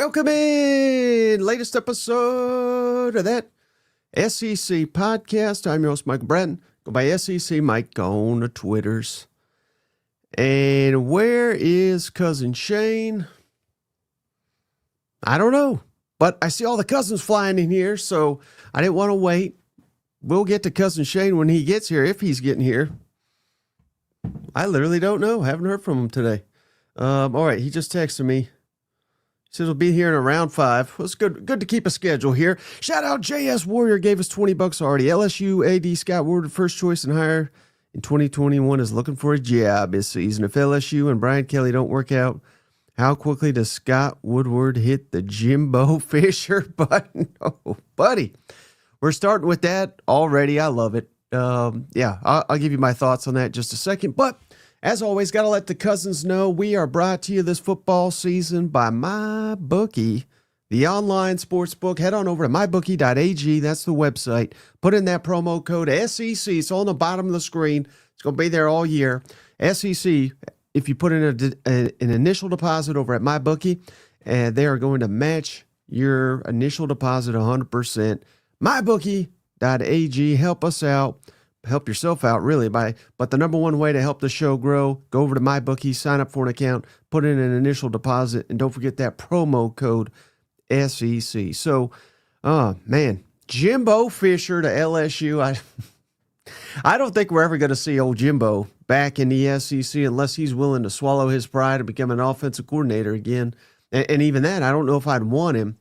Welcome in. Latest episode of that SEC podcast. I'm your host, Michael Bratton. Go by SEC Mike on the Twitters. And where is Cousin Shane? I don't know. But I see all the cousins flying in here, so I didn't want to wait. We'll get to Cousin Shane when he gets here, if he's getting here. I literally don't know. Haven't heard from him today. All right, he just texted me. He says he'll be here in around 5. Well, it's good to keep a schedule here. Shout out JS Warrior, gave us $20 already. LSU AD Scott Woodward, first choice and higher in 2021, is looking for a job this season. If LSU and Brian Kelly don't work out, how quickly does Scott Woodward hit the Jimbo Fisher button? Oh, buddy. We're starting with that already. I love it. I'll give you my thoughts on that in just a second. But as always, got to let the cousins know we are brought to you this football season by MyBookie, the online sports book. Head on over to mybookie.ag. That's the website. Put in that promo code SEC. It's on the bottom of the screen. It's going to be there all year. SEC, if you put in an initial deposit over at MyBookie, they are going to match your initial deposit 100%. MyBookie.ag. Help us out. Help yourself out, really. But the number one way to help the show grow, go over to MyBookie, sign up for an account, put in an initial deposit, and don't forget that promo code SEC. So, man, Jimbo Fisher to LSU. I don't think we're ever going to see old Jimbo back in the SEC unless he's willing to swallow his pride and become an offensive coordinator again. And even that, I don't know if I'd want him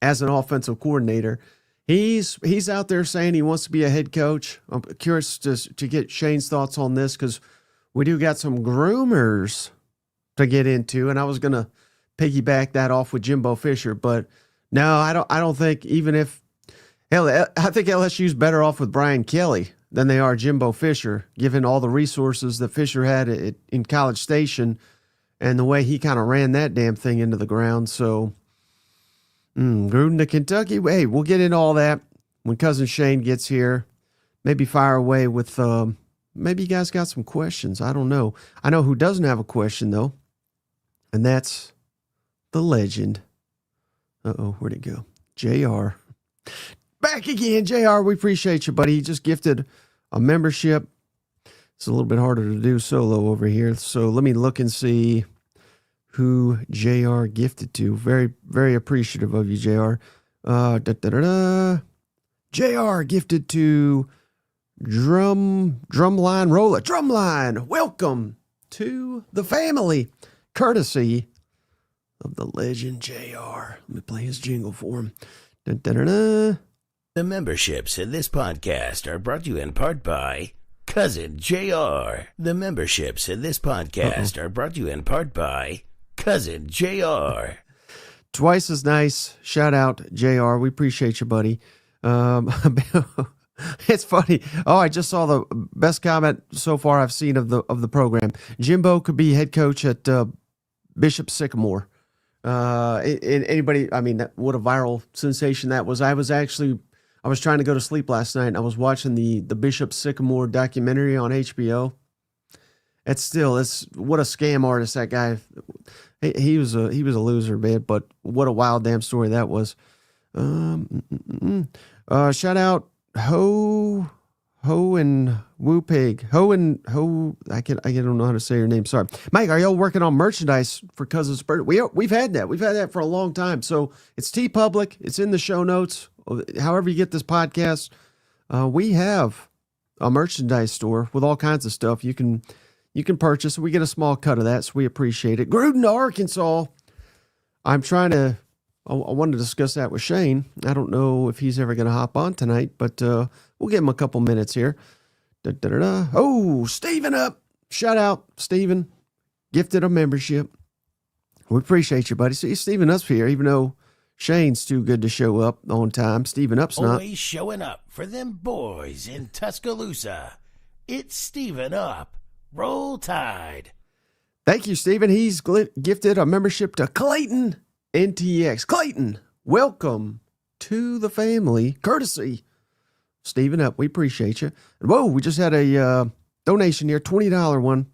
as an offensive coordinator. He's out there saying he wants to be a head coach. I'm curious to get Shane's thoughts on this because we do got some Grumors to get into, and I was going to piggyback that off with Jimbo Fisher, but no, I don't think, even if hell, I think LSU's better off with Brian Kelly than they are Jimbo Fisher, given all the resources that Fisher had in College Station and the way he kind of ran that damn thing into the ground. So Gruden to Kentucky. Hey, we'll get into all that when Cousin Shane gets here. Maybe fire away with, maybe you guys got some questions. I don't know. I know who doesn't have a question, though, and that's the legend. Uh-oh, where'd it go? JR. Back again, JR. We appreciate you, buddy. He just gifted a membership. It's a little bit harder to do solo over here, so let me look and see who JR gifted to. Very, very appreciative of you, JR. JR gifted to Drumline Roller. Drumline, welcome to the family. Courtesy of the legend JR. Let me play his jingle for him. The memberships in this podcast are brought to you in part by Cousin JR. The memberships in this podcast are brought to you in part by Cousin JR. Twice as nice. Shout out, JR. We appreciate you, buddy. It's funny. Oh, I just saw the best comment so far I've seen of the program. Jimbo could be head coach at Bishop Sycamore. Anybody? I mean, what a viral sensation that was. I was trying to go to sleep last night, and I was watching the Bishop Sycamore documentary on HBO. It's what a scam artist that guy. He was a loser, man. But what a wild damn story that was. Shout out Ho and Woo Pig. Ho. I don't know how to say your name. Sorry, Mike. Are y'all working on merchandise for Cousin's birthday? We've had that. We've had that for a long time. So it's TeePublic. It's in the show notes. However you get this podcast, we have a merchandise store with all kinds of stuff you can purchase. We get a small cut of that, so we appreciate it. Gruden, Arkansas. I wanted to discuss that with Shane. I don't know if he's ever going to hop on tonight, but we'll give him a couple minutes here. Oh, Steven up. Shout out, Steven. Gifted a membership. We appreciate you, buddy. See, Steven Up's here, even though Shane's too good to show up on time. Steven Up's not. Always showing up for them boys in Tuscaloosa. It's Steven Up. Roll Tide. Thank you, Steven. He's gifted a membership to Clayton NTX. Clayton, welcome to the family. Courtesy Steven Up. We appreciate you. And whoa, we just had a donation here, $20 one.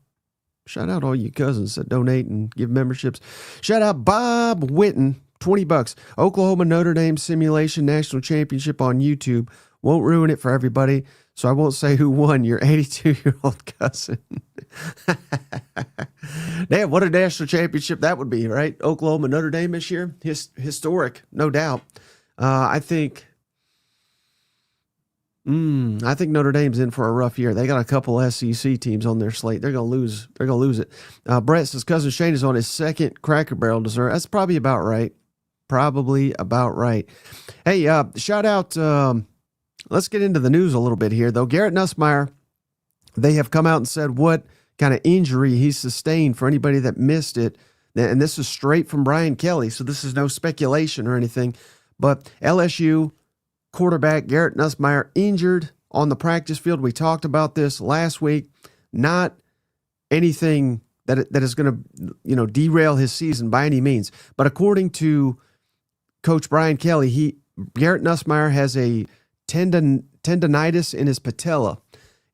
Shout out all you cousins that donate and give memberships. Shout out Bob Witten, $20. Oklahoma Notre Dame simulation national championship on YouTube. Won't ruin it for everybody, so I won't say who won. Your 82-year-old cousin. Damn, what a national championship that would be, right? Oklahoma Notre Dame this year. Historic, no doubt. I think Notre Dame's in for a rough year. They got a couple SEC teams on their slate. They're gonna lose. They're gonna lose it. Brett says cousin Shane is on his second Cracker Barrel dessert. That's probably about right. Hey, shout out. Let's get into the news a little bit here, though. Garrett Nussmeier, they have come out and said what kind of injury he sustained for anybody that missed it. And this is straight from Brian Kelly, so this is no speculation or anything. But LSU quarterback Garrett Nussmeier injured on the practice field. We talked about this last week. Not anything that is going to derail his season by any means. But according to Coach Brian Kelly, Garrett Nussmeier has a tendonitis in his patella.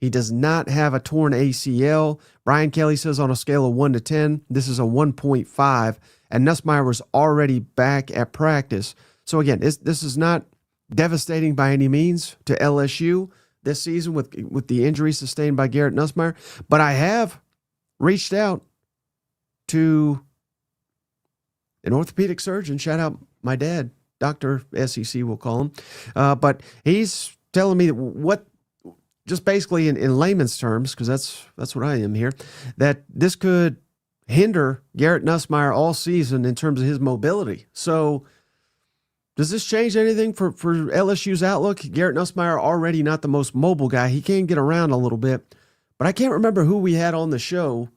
He does not have a torn ACL. Brian Kelly says on a scale of 1 to 10, this is a 1.5, and Nussmeier was already back at practice. So again, this is not devastating by any means to LSU this season with the injury sustained by Garrett Nussmeier. But I have reached out to an orthopedic surgeon. Shout out my dad, Dr. SEC, we'll call him. But he's telling me what, just basically in layman's terms, because that's what I am here, that this could hinder Garrett Nussmeier all season in terms of his mobility. So does this change anything for LSU's outlook? Garrett Nussmeier already not the most mobile guy. He can get around a little bit, but I can't remember who we had on the show.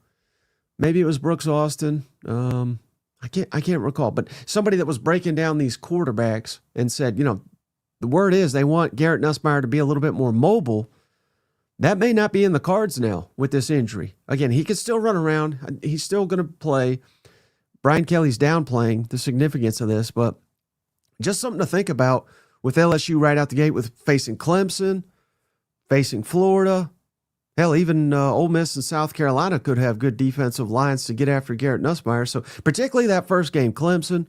Maybe it was Brooks Austin. I can't recall, but somebody that was breaking down these quarterbacks and said, the word is they want Garrett Nussmeier to be a little bit more mobile. That may not be in the cards now with this injury. Again, he could still run around. He's still going to play. Brian Kelly's downplaying the significance of this, but just something to think about with LSU right out the gate with facing Clemson, facing Florida. Hell, even Ole Miss and South Carolina could have good defensive lines to get after Garrett Nussmeier. So particularly that first game, Clemson,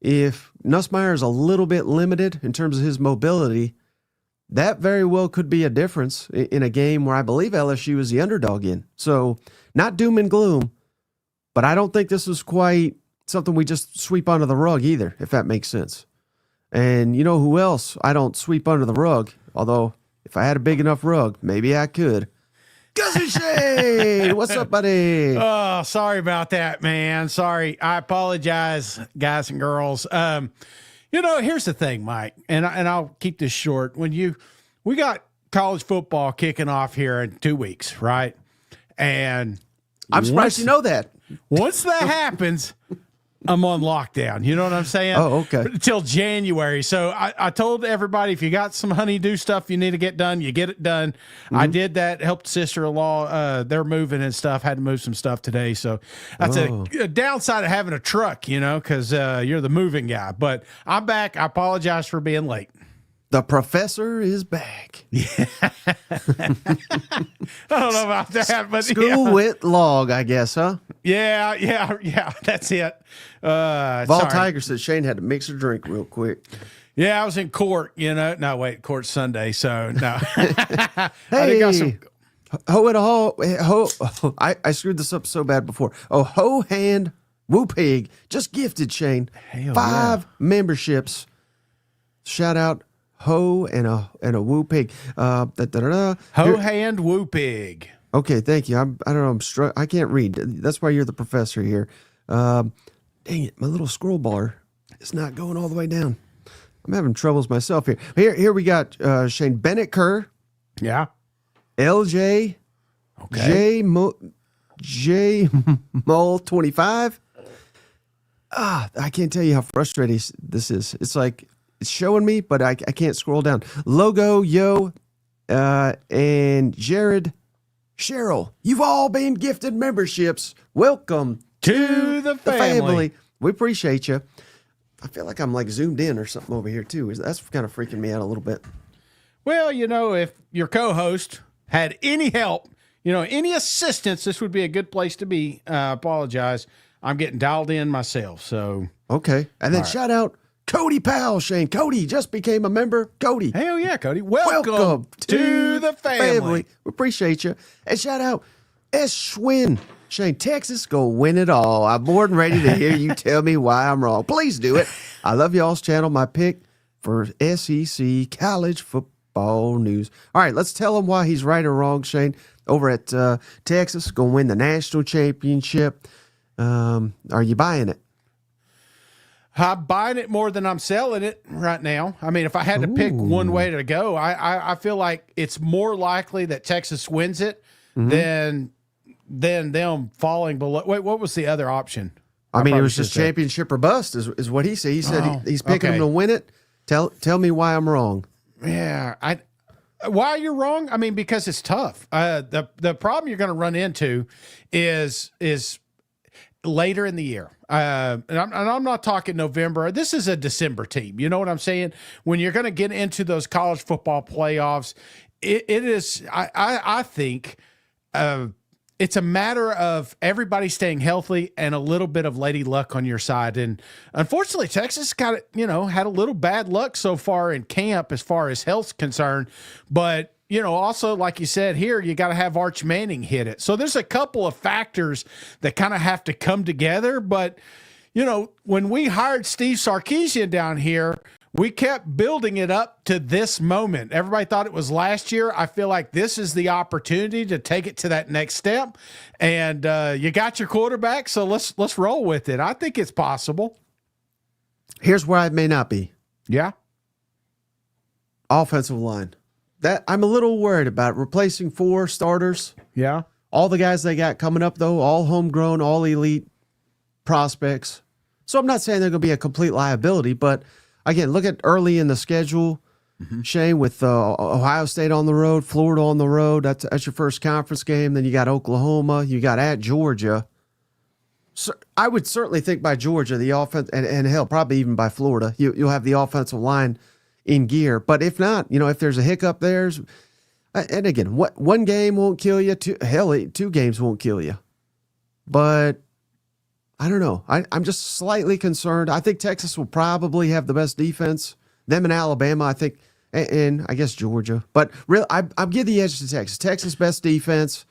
if Nussmeier is a little bit limited in terms of his mobility, that very well could be a difference in a game where I believe LSU is the underdog in. So not doom and gloom, but I don't think this is quite something we just sweep under the rug either, if that makes sense. And you know who else I don't sweep under the rug? Although if I had a big enough rug, maybe I could. Cousin Shane, what's up, buddy? Oh, sorry about that, man. Sorry. I apologize, guys and girls. Here's the thing, Mike, and I'll keep this short. We got college football kicking off here in 2 weeks, right? And I'm surprised you know that. Once that happens, I'm on lockdown. You know what I'm saying? Oh, okay. Until January. So I told everybody, if you got some honey-do stuff you need to get done, you get it done. Mm-hmm. I did that, helped sister-in-law. They're moving and stuff. Had to move some stuff today. So that's a downside of having a truck, because you're the moving guy. But I'm back. I apologize for being late. The professor is back. Yeah. I don't know about that, but school went log, I guess, huh? Yeah. That's it. Vol Tiger said Shane had to mix a drink real quick. Yeah, I was in court, No, wait, court's Sunday, so no. Hey, I screwed this up so bad before. Oh, Ho Hand Woo Pig just gifted Shane 5 memberships. Shout out Ho and a Woo Pig. Ho Hand Woo Pig. Okay, thank you. I don't know. I can't read. That's why you're the professor here. Dang it, my little scroll bar is not going all the way down. I'm having troubles myself here. Here we got Shane Bennett Kerr. Yeah. LJ. Okay. J Mole 25. I can't tell you how frustrating this is. It's like it's showing me, but I can't scroll down. Logo Yo and Jared Cheryl. You've all been gifted memberships. Welcome to the family. We appreciate you. I feel like I'm like zoomed in or something over here too. That's kind of freaking me out a little bit. Well, if your co-host had any help, any assistance, this would be a good place to be. Apologize. I'm getting dialed in myself. So okay. And then shout out Cody Powell, Shane. Cody just became a member. Cody. Hell yeah, Cody. Welcome to the family. We appreciate you. And shout out S. Schwinn. Shane, Texas go win it all. I'm more than ready to hear you tell me why I'm wrong. Please do it. I love y'all's channel. My pick for SEC college football news. All right, let's tell him why he's right or wrong, Shane. Over at Texas, going to win the national championship. Are you buying it? I'm buying it more than I'm selling it right now. I mean, if I had to pick one way to go, I feel like it's more likely that Texas wins it than them falling below. Wait, what was the other option? I mean, it was just championship or bust is what he said. He said he's picking them to win it. Tell me why I'm wrong. Yeah, why you're wrong? I mean, because it's tough. The problem you're going to run into is later in the year. And I'm not talking November. This is a December team. You know what I'm saying? When you're going to get into those college football playoffs, it is, I think, it's a matter of everybody staying healthy and a little bit of lady luck on your side. And unfortunately, Texas got, had a little bad luck so far in camp as far as health's concerned. But also, like you said here, you got to have Arch Manning hit it. So there's a couple of factors that kind of have to come together. But, when we hired Steve Sarkisian down here, we kept building it up to this moment. Everybody thought it was last year. I feel like this is the opportunity to take it to that next step. And you got your quarterback, so let's roll with it. I think it's possible. Here's where I may not be. Yeah. Offensive line. That I'm a little worried about replacing 4 starters. Yeah. All the guys they got coming up, though, all homegrown, all elite prospects. So I'm not saying they're going to be a complete liability, but again, look at early in the schedule, Shane, with Ohio State on the road, Florida on the road. That's your first conference game. Then you got Oklahoma. You got at Georgia. So I would certainly think by Georgia, the offense, and hell, probably even by Florida, you'll have the offensive line in gear. But if not, if there's a hiccup there, and again, one game won't kill you. 2 games won't kill you. But I don't know. I'm just slightly concerned. I think Texas will probably have the best defense. Them and Alabama, I think, and I guess Georgia. But really, I'm giving the edge to Texas. Texas' best defense.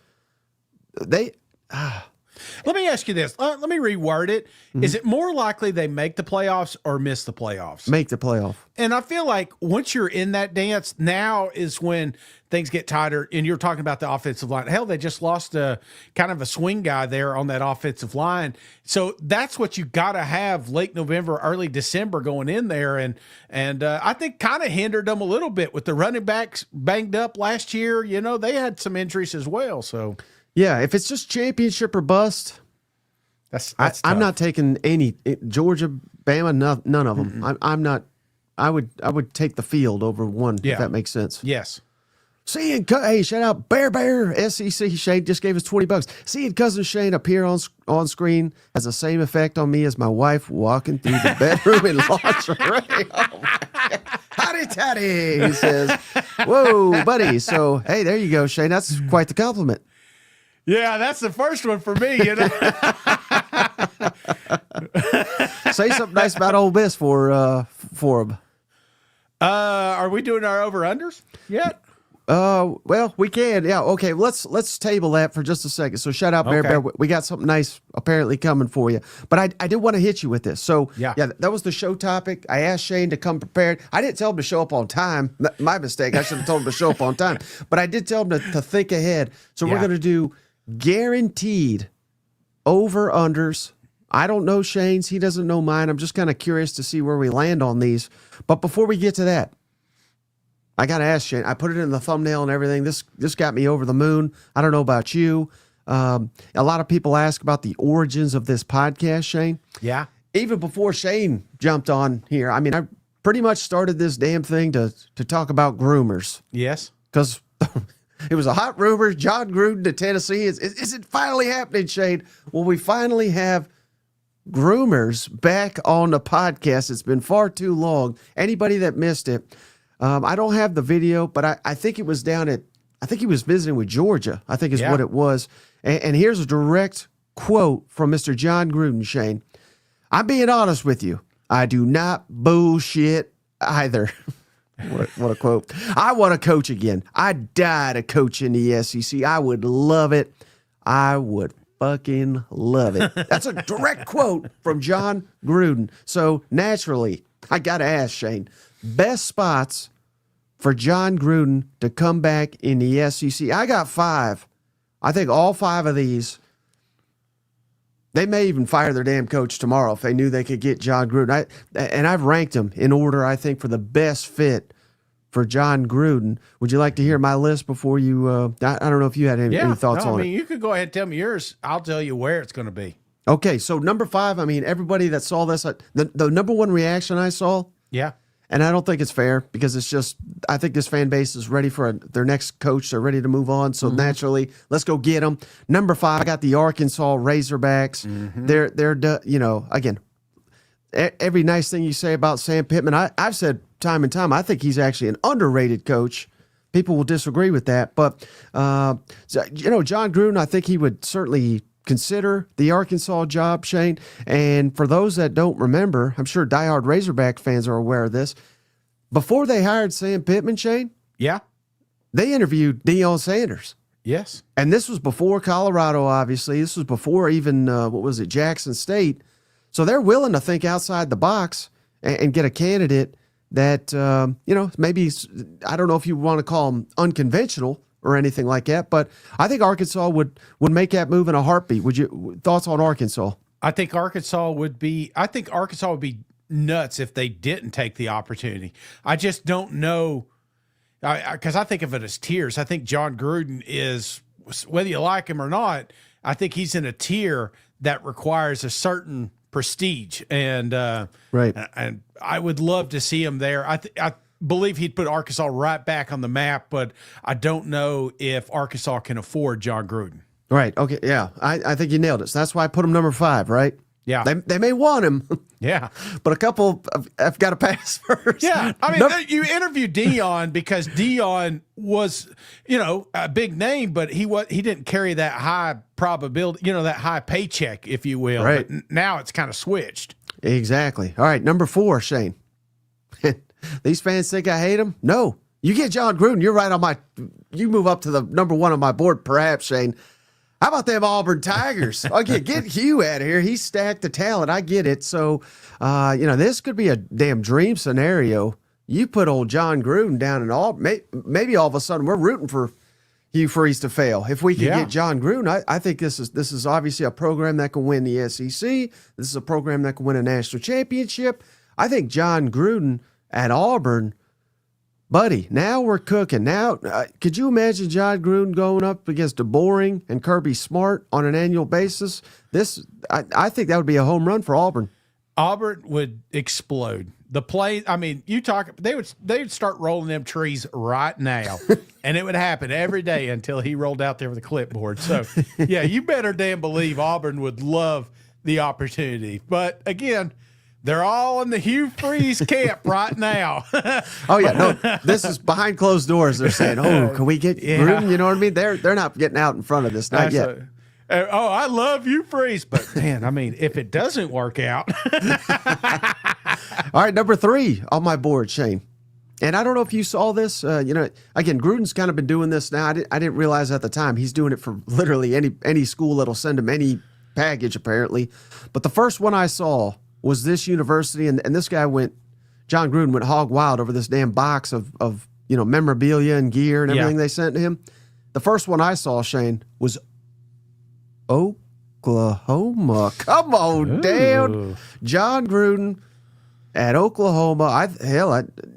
Let me ask you this. Let me reword it. Is it more likely they make the playoffs or miss the playoffs? Make the playoff. And I feel like once you're in that dance, now is when things get tighter. And you're talking about the offensive line. Hell, they just lost a kind of a swing guy there on that offensive line. So that's what you got to have late November, early December going in there. And I think kind of hindered them a little bit with the running backs banged up last year. They had some injuries as well. So yeah, if it's just championship or bust, I'm not taking any Georgia, Bama, none of them. I'm not. I would take the field over one if that makes sense. Yes. Seeing, hey, shout out Bear SEC. Shane just gave us $20. Seeing cousin Shane appear on screen has the same effect on me as my wife walking through the bedroom in lingerie. Oh my God. Howdy tatty, he says. Whoa, buddy. So hey, there you go, Shane. That's quite the compliment. Yeah, that's the first one for me, Say something nice about Ole Miss for him. Are we doing our over-unders yet? Well, we can. Yeah, okay. Let's table that for just a second. So shout out Bear. We got something nice apparently coming for you. But I did want to hit you with this. So yeah, that was the show topic. I asked Shane to come prepared. I didn't tell him to show up on time. My mistake. I should have told him to show up on time. But I did tell him to think ahead. So we're going to do guaranteed over-unders. I don't know Shane's. He doesn't know mine. I'm just kind of curious to see where we land on these. But before we get to that, I got to ask Shane. I put it in the thumbnail and everything. This got me over the moon. I don't know about you. A lot of people ask about the origins of this podcast, Shane. Yeah. Even before Shane jumped on here, I mean, I pretty much started this damn thing to talk about Grumors. Yes. Because it was a hot rumor, Jon Gruden to Tennessee. Is it finally happening, Shane? Well, we finally have Grumors back on the podcast. It's been far too long. Anybody that missed it, I don't have the video, but I think it was down at I think he was visiting with Georgia, I think is what it was. And here's a direct quote from Mr. Jon Gruden, Shane. I'm being honest with you. I do not bullshit either. What a quote. I want to coach again. I die to coach in the SEC. I would love it. I would fucking love it. That's a direct quote from Jon Gruden. So naturally, I got to ask, Shane, best spots for Jon Gruden to come back in the SEC. I got 5. I think all 5 of these, they may even fire their damn coach tomorrow if they knew they could get Jon Gruden. And I've ranked them in order, I think, for the best fit for Jon Gruden. Would you like to hear my list before you? I don't know if you had any thoughts on it. You could go ahead and tell me yours. I'll tell you where it's going to be. Okay, so number 5. I mean, everybody that saw this, the number one reaction I saw. Yeah. And I don't think it's fair because it's just, I think this fan base is ready for their next coach. They're ready to move on. So naturally, let's go get them. Number 5, I got the Arkansas Razorbacks. They're you know, again, every nice thing you say about Sam Pittman, I've said time and time, I think he's actually an underrated coach. People will disagree with that. But, you know, Jon Gruden, I think he would certainly consider the Arkansas job, Shane. And for those that don't remember, I'm sure diehard Razorback fans are aware of this. Before they hired Sam Pittman, Shane, they interviewed Deion Sanders. Yes. And this was before Colorado, obviously. This was before even, Jackson State. So they're willing to think outside the box and get a candidate that, you know, maybe, I don't know if you want to call them unconventional or anything like that, but I think Arkansas would make that move in a heartbeat. Thoughts on Arkansas? I think Arkansas would be nuts if they didn't take the opportunity. I just don't know, because I think of it as tiers. I think Jon Gruden is, whether you like him or not, I think he's in a tier that requires a certain prestige, and right. And I would love to see him there. I believe he'd put Arkansas right back on the map, but I don't know if Arkansas can afford Jon Gruden. Right. Okay. Yeah. I think you nailed it. So that's why I put him number 5, right? Yeah. They may want him. Yeah. But a couple have got to pass first. Yeah. I mean, you interviewed Deion because Deion was, you know, a big name, but he didn't carry that high probability, you know, that high paycheck, if you will. Right. But now it's kind of switched. Exactly. All right. Number 4, Shane. These fans think I hate him? No. You get Jon Gruden, you're right on you move up to the number 1 on my board, perhaps, Shane. How about them Auburn Tigers? Okay, get Hugh out of here. He's stacked the talent. I get it. So, you know, this could be a damn dream scenario. You put old Jon Gruden down in Auburn, maybe all of a sudden we're rooting for Hugh Freeze to fail. If we can get Jon Gruden, I think this is obviously a program that can win the SEC. This is a program that can win a national championship. I think Jon Gruden at Auburn, buddy, now we're cooking. Now, could you imagine Jon Gruden going up against DeBoring and Kirby Smart on an annual basis? I think that would be a home run for Auburn. Auburn would explode. The play, I mean, they would start rolling them trees right now, and it would happen every day until he rolled out there with a clipboard. So, yeah, you better damn believe Auburn would love the opportunity. But again, they're all in the Hugh Freeze camp right now. Oh yeah, no, this is behind closed doors. They're saying, "Oh, can we get Gruden?" You know what I mean? They're not getting out in front of this, not yet. I love Hugh Freeze, but man, I mean, if it doesn't work out. All right, number 3 on my board, Shane. And I don't know if you saw this. You know, again, Gruden's kind of been doing this now. I didn't realize at the time he's doing it for literally any school that'll send him any package, apparently. But the first one I saw was this university, and this guy Jon Gruden went hog wild over this damn box of you know, memorabilia and gear and everything they sent to him. The first one I saw, Shane, was Oklahoma. Come on, down. Jon Gruden at Oklahoma.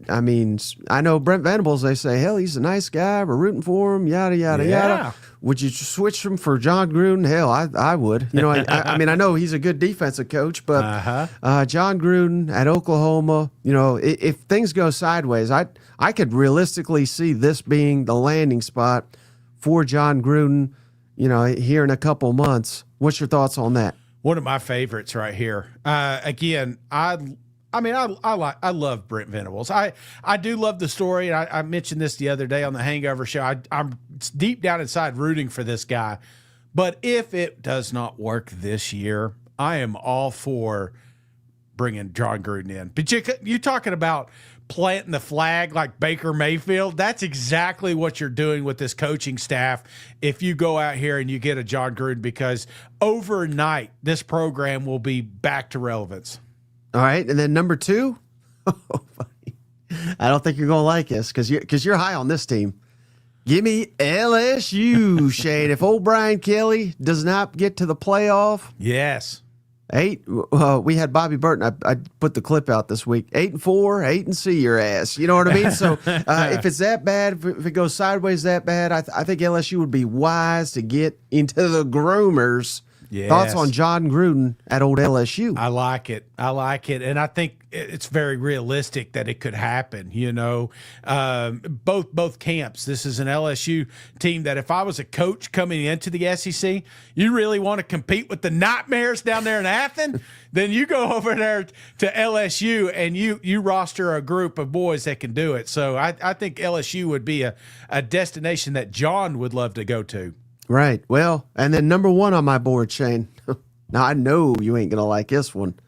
I mean, I know Brent Venables, they say, hell, he's a nice guy. We're rooting for him, yada, yada, yada. Would you switch him for Jon Gruden? Hell, I would. You know, I mean, I know he's a good defensive coach, but Jon Gruden at Oklahoma, you know, if things go sideways, I could realistically see this being the landing spot for Jon Gruden, you know, here in a couple months. What's your thoughts on that? One of my favorites right here. Again, I I love Brent Venables. I do love the story. I mentioned this the other day on the Hangover Show. I'm deep down inside rooting for this guy. But if it does not work this year, I am all for bringing Jon Gruden in. But you talking about planting the flag like Baker Mayfield? That's exactly what you're doing with this coaching staff if you go out here and you get a Jon Gruden, because overnight this program will be back to relevance. All right, and then number 2, I don't think you're going to like this because you're high on this team. Give me LSU, Shane. If old Brian Kelly does not get to the playoff, yes. 8. We had Bobby Burton. I put the clip out this week. 8-4, 8-C your ass. You know what I mean? So if it's that bad, if it goes sideways that bad, I think LSU would be wise to get into the Grumors. Yes. Thoughts on Jon Gruden at old LSU? I like it, and I think it's very realistic that it could happen. You know, both camps. This is an LSU team that if I was a coach coming into the SEC, you really want to compete with the Nightmares down there in Athens, then you go over there to LSU and you roster a group of boys that can do it. So I think LSU would be a destination that Jon would love to go to. Right. Well, and then number 1 on my board, Shane. Now I know you ain't gonna like this one.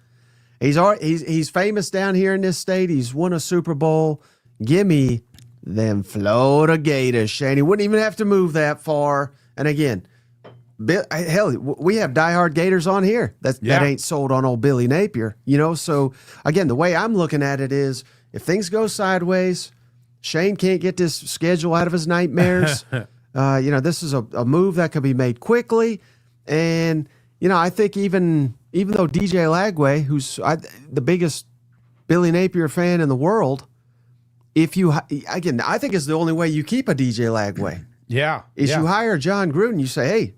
He's famous down here in this state. He's won a Super Bowl. Give me them Florida Gators, Shane. He wouldn't even have to move that far. And again, hell, we have diehard Gators on here. That ain't sold on old Billy Napier. You know. So again, the way I'm looking at it is, if things go sideways, Shane can't get this schedule out of his nightmares. This is a move that could be made quickly. And, I think even though DJ Lagway, who's the biggest Billy Napier fan in the world, I think is the only way you keep a DJ Lagway. Yeah. You hire Jon Gruden, you say, hey,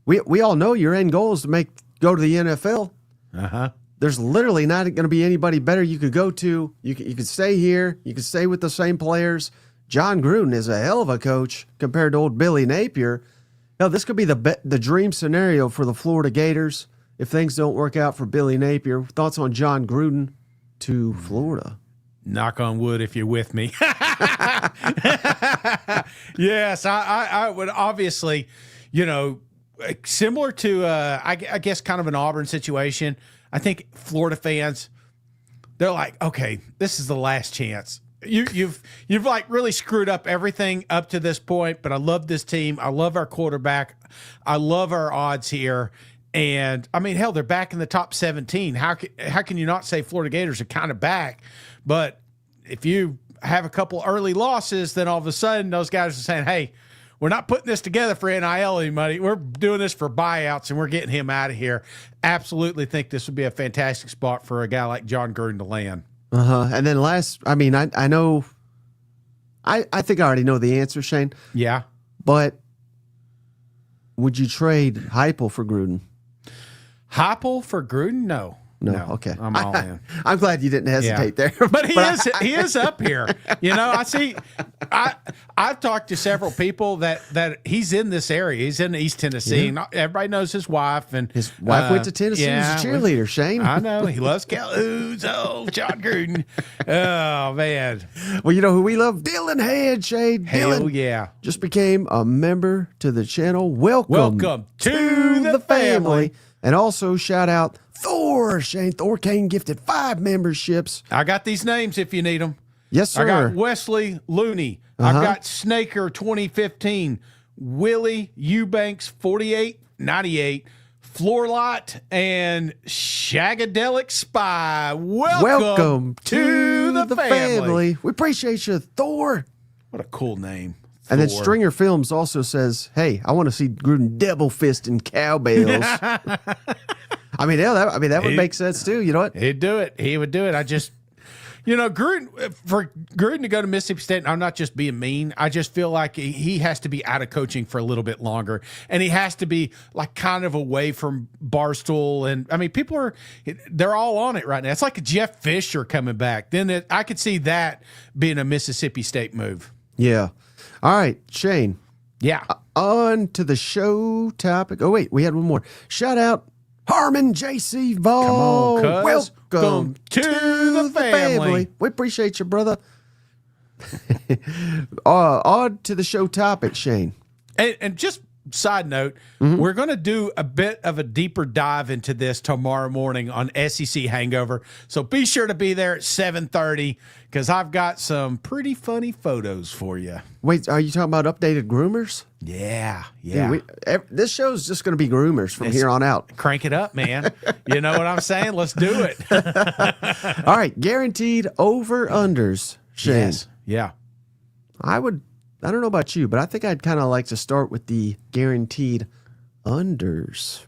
we all know your end goal is to go to the NFL. Uh-huh. There's literally not going to be anybody better you could go to. You could stay here. You could stay with the same players. Jon Gruden is a hell of a coach compared to old Billy Napier. Now, this could be the dream scenario for the Florida Gators if things don't work out for Billy Napier. Thoughts on Jon Gruden to Florida? Knock on wood if you're with me. Yes, I would obviously, similar to, I guess, kind of an Auburn situation. I think Florida fans, they're like, okay, this is the last chance. You've like really screwed up everything up to this point, but I love this team. I love our quarterback. I love our odds here. And I mean, hell, they're back in the top 17. How can you not say Florida Gators are kind of back? But if you have a couple early losses, then all of a sudden those guys are saying, hey, we're not putting this together for NIL anybody. We're doing this for buyouts, and we're getting him out of here. Absolutely think this would be a fantastic spot for a guy like Jon Gruden to land. And then I know, I think I already know the answer, Shane. Yeah. But would you trade Heupel for Gruden? Heupel for Gruden? No. Okay. I'm all in. I'm glad you didn't hesitate there. But he is up here. I see. I've talked to several people that he's in this area. He's in East Tennessee. Yeah. And everybody knows his wife. And his wife went to Tennessee as a cheerleader, Shane. I know. He loves Calhoun's. Oh, Jon Gruden. Oh, man. Well, you know who we love? Dylan Head, Shane. Hell Dylan yeah. just became a member to the channel. Welcome to the family. And also shout out Thor, Shane. Thor Kane gifted 5 memberships. I got these names if you need them. Yes, sir. I got Wesley Looney. I've got Snaker 2015, Willie Eubanks 4898, Floorlot, and Shagadelic Spy. Welcome to the family. We appreciate you, Thor. What a cool name. And then Stringer Films also says, hey, I want to see Gruden double fisting cowbells. that would make sense too. You know what? He'd do it. He would do it. I just, Gruden, for Gruden to go to Mississippi State, I'm not just being mean. I just feel like he has to be out of coaching for a little bit longer. And he has to be like kind of away from Barstool. And people they're all on it right now. It's like a Jeff Fisher coming back. Then I could see that being a Mississippi State move. Yeah. All right, Shane. Yeah. On to the show topic. Oh, wait, we had one more. Shout out Harmon J.C. Vaughn. Come on, cuz. Welcome to the family. We appreciate you, brother. On to the show topic, Shane. And just side note, we're going to do a bit of a deeper dive into this tomorrow morning on SEC Hangover. So be sure to be there at 7:30 because I've got some pretty funny photos for you. Wait, are you talking about updated groomers? Yeah. Dude, this show's just going to be groomers from here on out. Crank it up, man. You know what I'm saying? Let's do it. All right, guaranteed over-unders, Shane. Yes. Yeah. I don't know about you, but I think I'd kind of like to start with the guaranteed unders.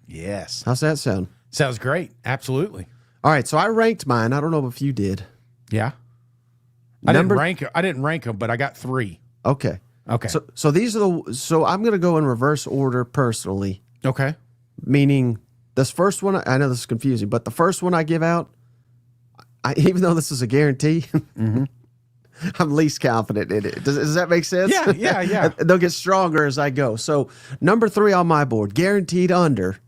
Yes. How's that sound? Sounds great. Absolutely. All right, so I ranked mine. I don't know if you did. Yeah. I didn't rank them, but I got 3. Okay. Okay. So these are so I'm going to go in reverse order personally, Okay. meaning this first one, I know this is confusing, but the first one I give out, even though this is a guarantee, I'm least confident in it. Does that make sense? Yeah. They'll get stronger as I go. So number 3 on my board, guaranteed under.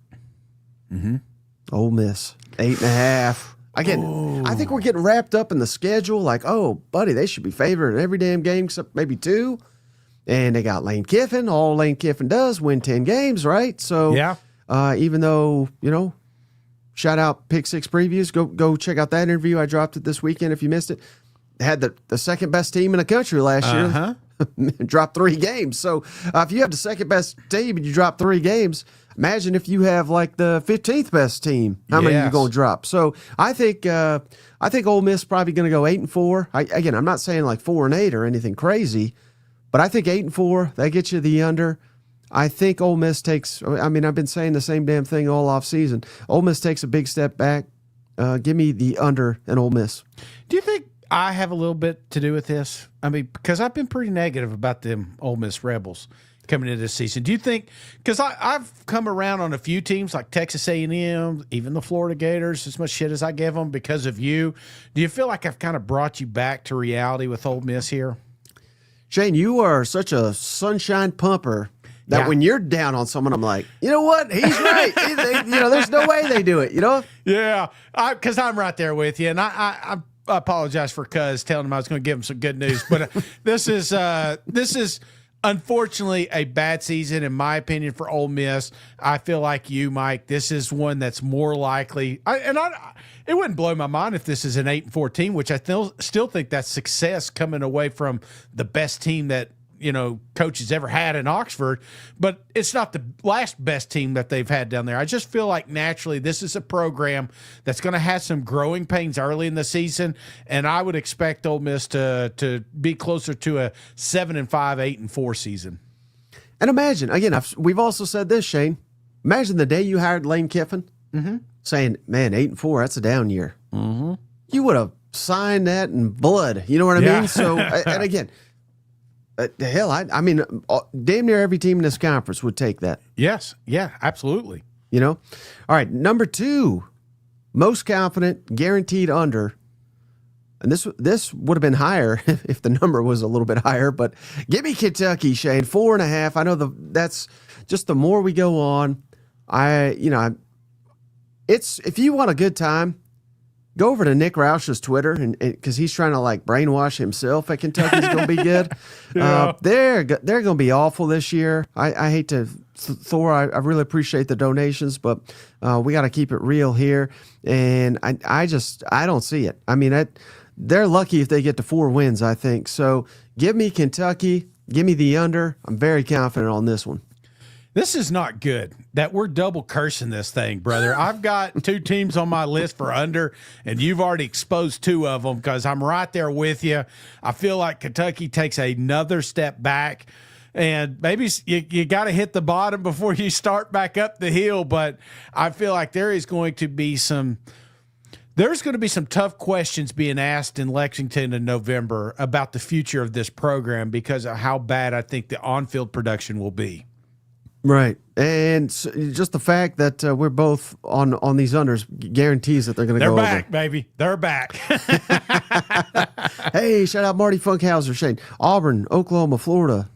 Ole Miss, 8.5. Again, I think we're getting wrapped up in the schedule. Like, oh, buddy, they should be favored in every damn game except maybe 2. And they got Lane Kiffin. All Lane Kiffin does, win 10 games, right? So Yeah. even though, shout out Pick 6 previews. Go check out that interview. I dropped it this weekend if you missed it. Had the second best team in the country last year. Dropped 3 games. So if you have the second best team and you drop 3 games, imagine if you have like the 15th best team. How many are you going to drop? So I think Ole Miss probably going to go 8-4. Again, I'm not saying like 4-8 or anything crazy, but I think 8-4 that gets you the under. I think Ole Miss takes. I mean, I've been saying the same damn thing all off season. Ole Miss takes a big step back. Give me the under and Ole Miss. Do you think I have a little bit to do with this? I mean, because I've been pretty negative about them Ole Miss Rebels coming into this season. Do you think, because I've come around on a few teams like Texas A&M, even the Florida Gators, as much shit as I give them because of you. Do you feel like I've kind of brought you back to reality with Ole Miss here? Shane, you are such a sunshine pumper that when you're down on someone, I'm like, you know what? He's right. There's no way they do it, Yeah, because I'm right there with you. And I apologize for Cuz telling him I was going to give him some good news. But this is unfortunately a bad season, in my opinion, for Ole Miss. I feel like you, Mike. This is one that's more likely. It wouldn't blow my mind if this is an 8-4 team, which I still think that's success coming away from the best team that coach has ever had in Oxford, but it's not the last best team that they've had down there. I just feel like naturally this is a program that's going to have some growing pains early in the season, and I would expect Ole Miss to be closer to a 7-5, 8-4 season. And imagine, again, we've also said this, Shane. Imagine the day you hired Lane Kiffin, saying, man, 8-4, that's a down year. You would have signed that in blood. You know what I mean? So, and again, hell, I mean, damn near every team in this conference would take that. Yes. Yeah, absolutely. All right, number 2, most confident, guaranteed under. And this would have been higher if the number was a little bit higher, but give me Kentucky, Shane, 4.5. I know that's just the more we go on. It's if you want a good time, go over to Nick Roush's Twitter, and because he's trying to like brainwash himself that Kentucky's going to be good. They're going to be awful this year. I hate to, Thor. I really appreciate the donations, but we got to keep it real here. And I don't see it. I mean, they're lucky if they get to 4 wins. I think so. Give me Kentucky. Give me the under. I'm very confident on this one. This is not good that we're double cursing this thing, brother. I've got 2 teams on my list for under, and you've already exposed 2 of them because I'm right there with you. I feel like Kentucky takes another step back, and maybe you got to hit the bottom before you start back up the hill, but I feel like there's going to be some tough questions being asked in Lexington in November about the future of this program because of how bad I think the on-field production will be. Right. And just the fact that we're both on these unders guarantees that they're going to go over. They're back, baby. They're back. Hey, shout out Marty Funkhauser, Shane. Auburn, Oklahoma, Florida,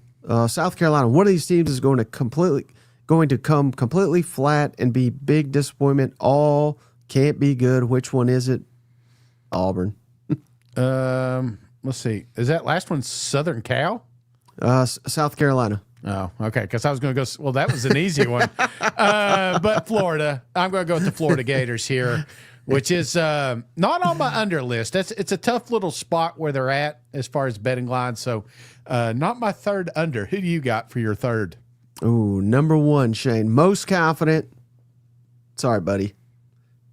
South Carolina. One of these teams is going to completely going to come completely flat and be big disappointment? All can't be good. Which one is it? Auburn. Let's see. Is that last one Southern Cal? South Carolina. Oh, okay. Because I was going to go. Well, that was an easy one. But Florida. I'm going to go with the Florida Gators here, which is not on my under list. It's a tough little spot where they're at as far as betting lines. So, not my third under. Who do you got for your third? Ooh, number one, Shane. Most confident. Sorry, buddy.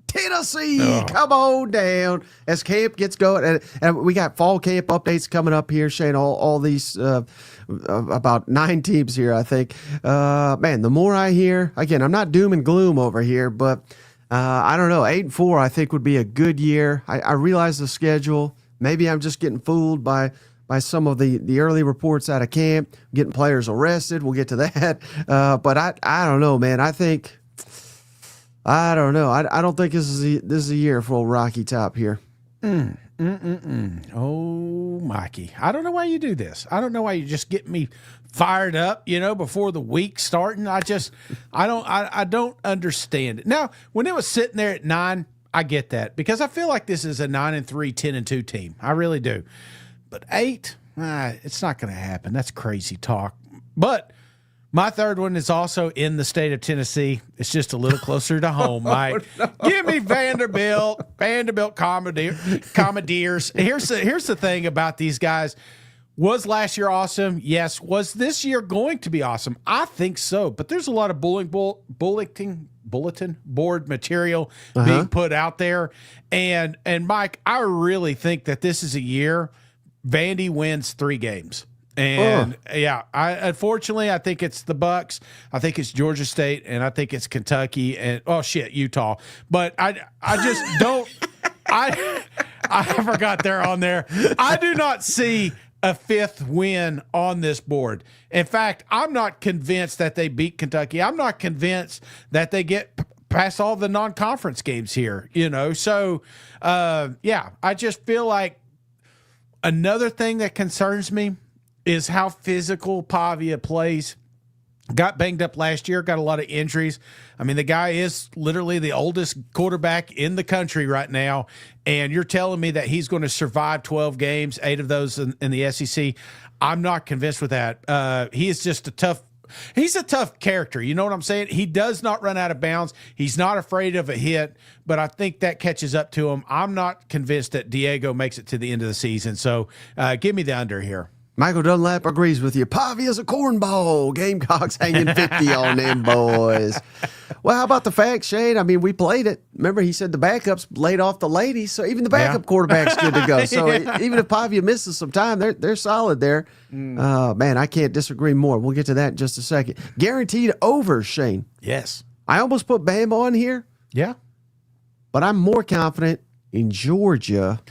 Tennessee, come on down as camp gets going. And we got fall camp updates coming up here, Shane. All these, about 9 teams here, I think. Man, the more I hear, again, I'm not doom and gloom over here, but I don't know. 8-4, I think, would be a good year. I realize the schedule. Maybe I'm just getting fooled by some of the early reports out of camp, getting players arrested. We'll get to that. But I don't know, man. I don't know. I don't think this is a year for old Rocky Top here. Oh, Mikey. I don't know why you do this. I don't know why you just get me fired up, before the week starting. I don't understand it. Now, when it was sitting there at 9, I get that because I feel like this is a 9-3, 10-2 team. I really do. But 8, it's not going to happen. That's crazy talk. But my third one is also in the state of Tennessee. It's just a little closer to home, Mike. No. Give me Vanderbilt Commodores. Here's the thing about these guys. Was last year awesome? Yes. Was this year going to be awesome? I think so. But there's a lot of bulletin board material being put out there. And Mike, I really think that this is a year Vandy wins 3 games. And unfortunately, I think it's the Bucks. I think it's Georgia State, and I think it's Kentucky, and Utah. But I just don't. I forgot they're on there. I do not see a 5th win on this board. In fact, I'm not convinced that they beat Kentucky. I'm not convinced that they get past all the non-conference games here. So I just feel like another thing that concerns me is how physical Pavia plays. Got banged up last year, got a lot of injuries. I mean, the guy is literally the oldest quarterback in the country right now, and you're telling me that he's going to survive 12 games, 8 of those in the SEC. I'm not convinced with that. He is just he's a tough character. You know what I'm saying? He does not run out of bounds. He's not afraid of a hit, but I think that catches up to him. I'm not convinced that Diego makes it to the end of the season, so give me the under here. Michael Dunlap agrees with you. Pavia's a cornball. Gamecocks hanging 50 on them boys. Well, how about the facts, Shane? I mean, we played it. Remember, he said the backups laid off the ladies, so even the backup quarterback's good to go. So even if Pavia misses some time, they're solid there. Man, I can't disagree more. We'll get to that in just a second. Guaranteed over, Shane. Yes. I almost put Bama on here. Yeah. But I'm more confident in Georgia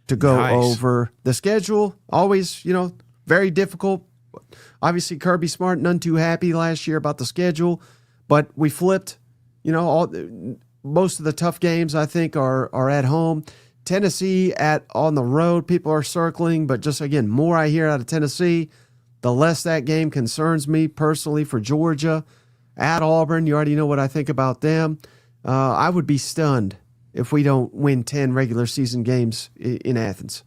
to go over. The schedule, always, very difficult. Obviously, Kirby Smart, none too happy last year about the schedule, but we flipped. Most of the tough games, I think, are at home. Tennessee on the road, people are circling, but just, again, more I hear out of Tennessee, the less that game concerns me personally for Georgia. At Auburn, you already know what I think about them. I would be stunned if we don't win 10 regular season games in Athens.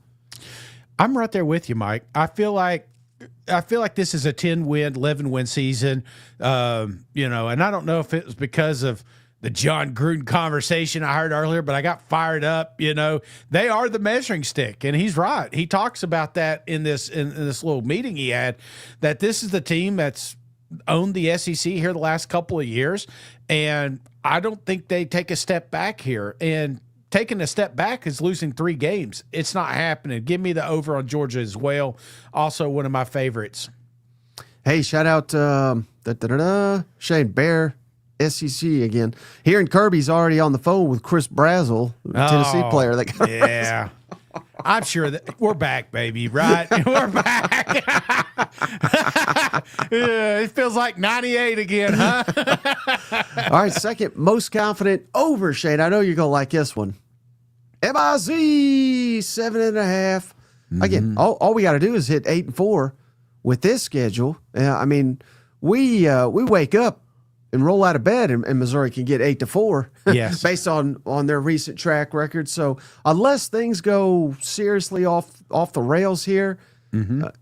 I'm right there with you, Mike. I feel like this is a 10-win, 11-win season, and I don't know if it was because of the Jon Gruden conversation I heard earlier, but I got fired up. They are the measuring stick, and he's right. He talks about that in this little meeting he had, that this is the team that's owned the SEC here the last couple of years, and I don't think they take a step back here. And taking a step back is losing 3 games. It's not happening. Give me the over on Georgia as well. Also one of my favorites. Hey, shout out Shane Bear, SEC again. Hearing Kirby's already on the phone with Chris Brazel, Tennessee player. Yeah. I'm sure that we're back, baby, right? We're back. Yeah, it feels like 98 again, huh? All right, second most confident over, Shane. I know you're going to like this one. MIZ 7.5. Again, all we got to do is hit 8-4 with this schedule. I mean, we wake up and roll out of bed, and Missouri can get 8-4. Yes. Based on their recent track record. So unless things go seriously off the rails here,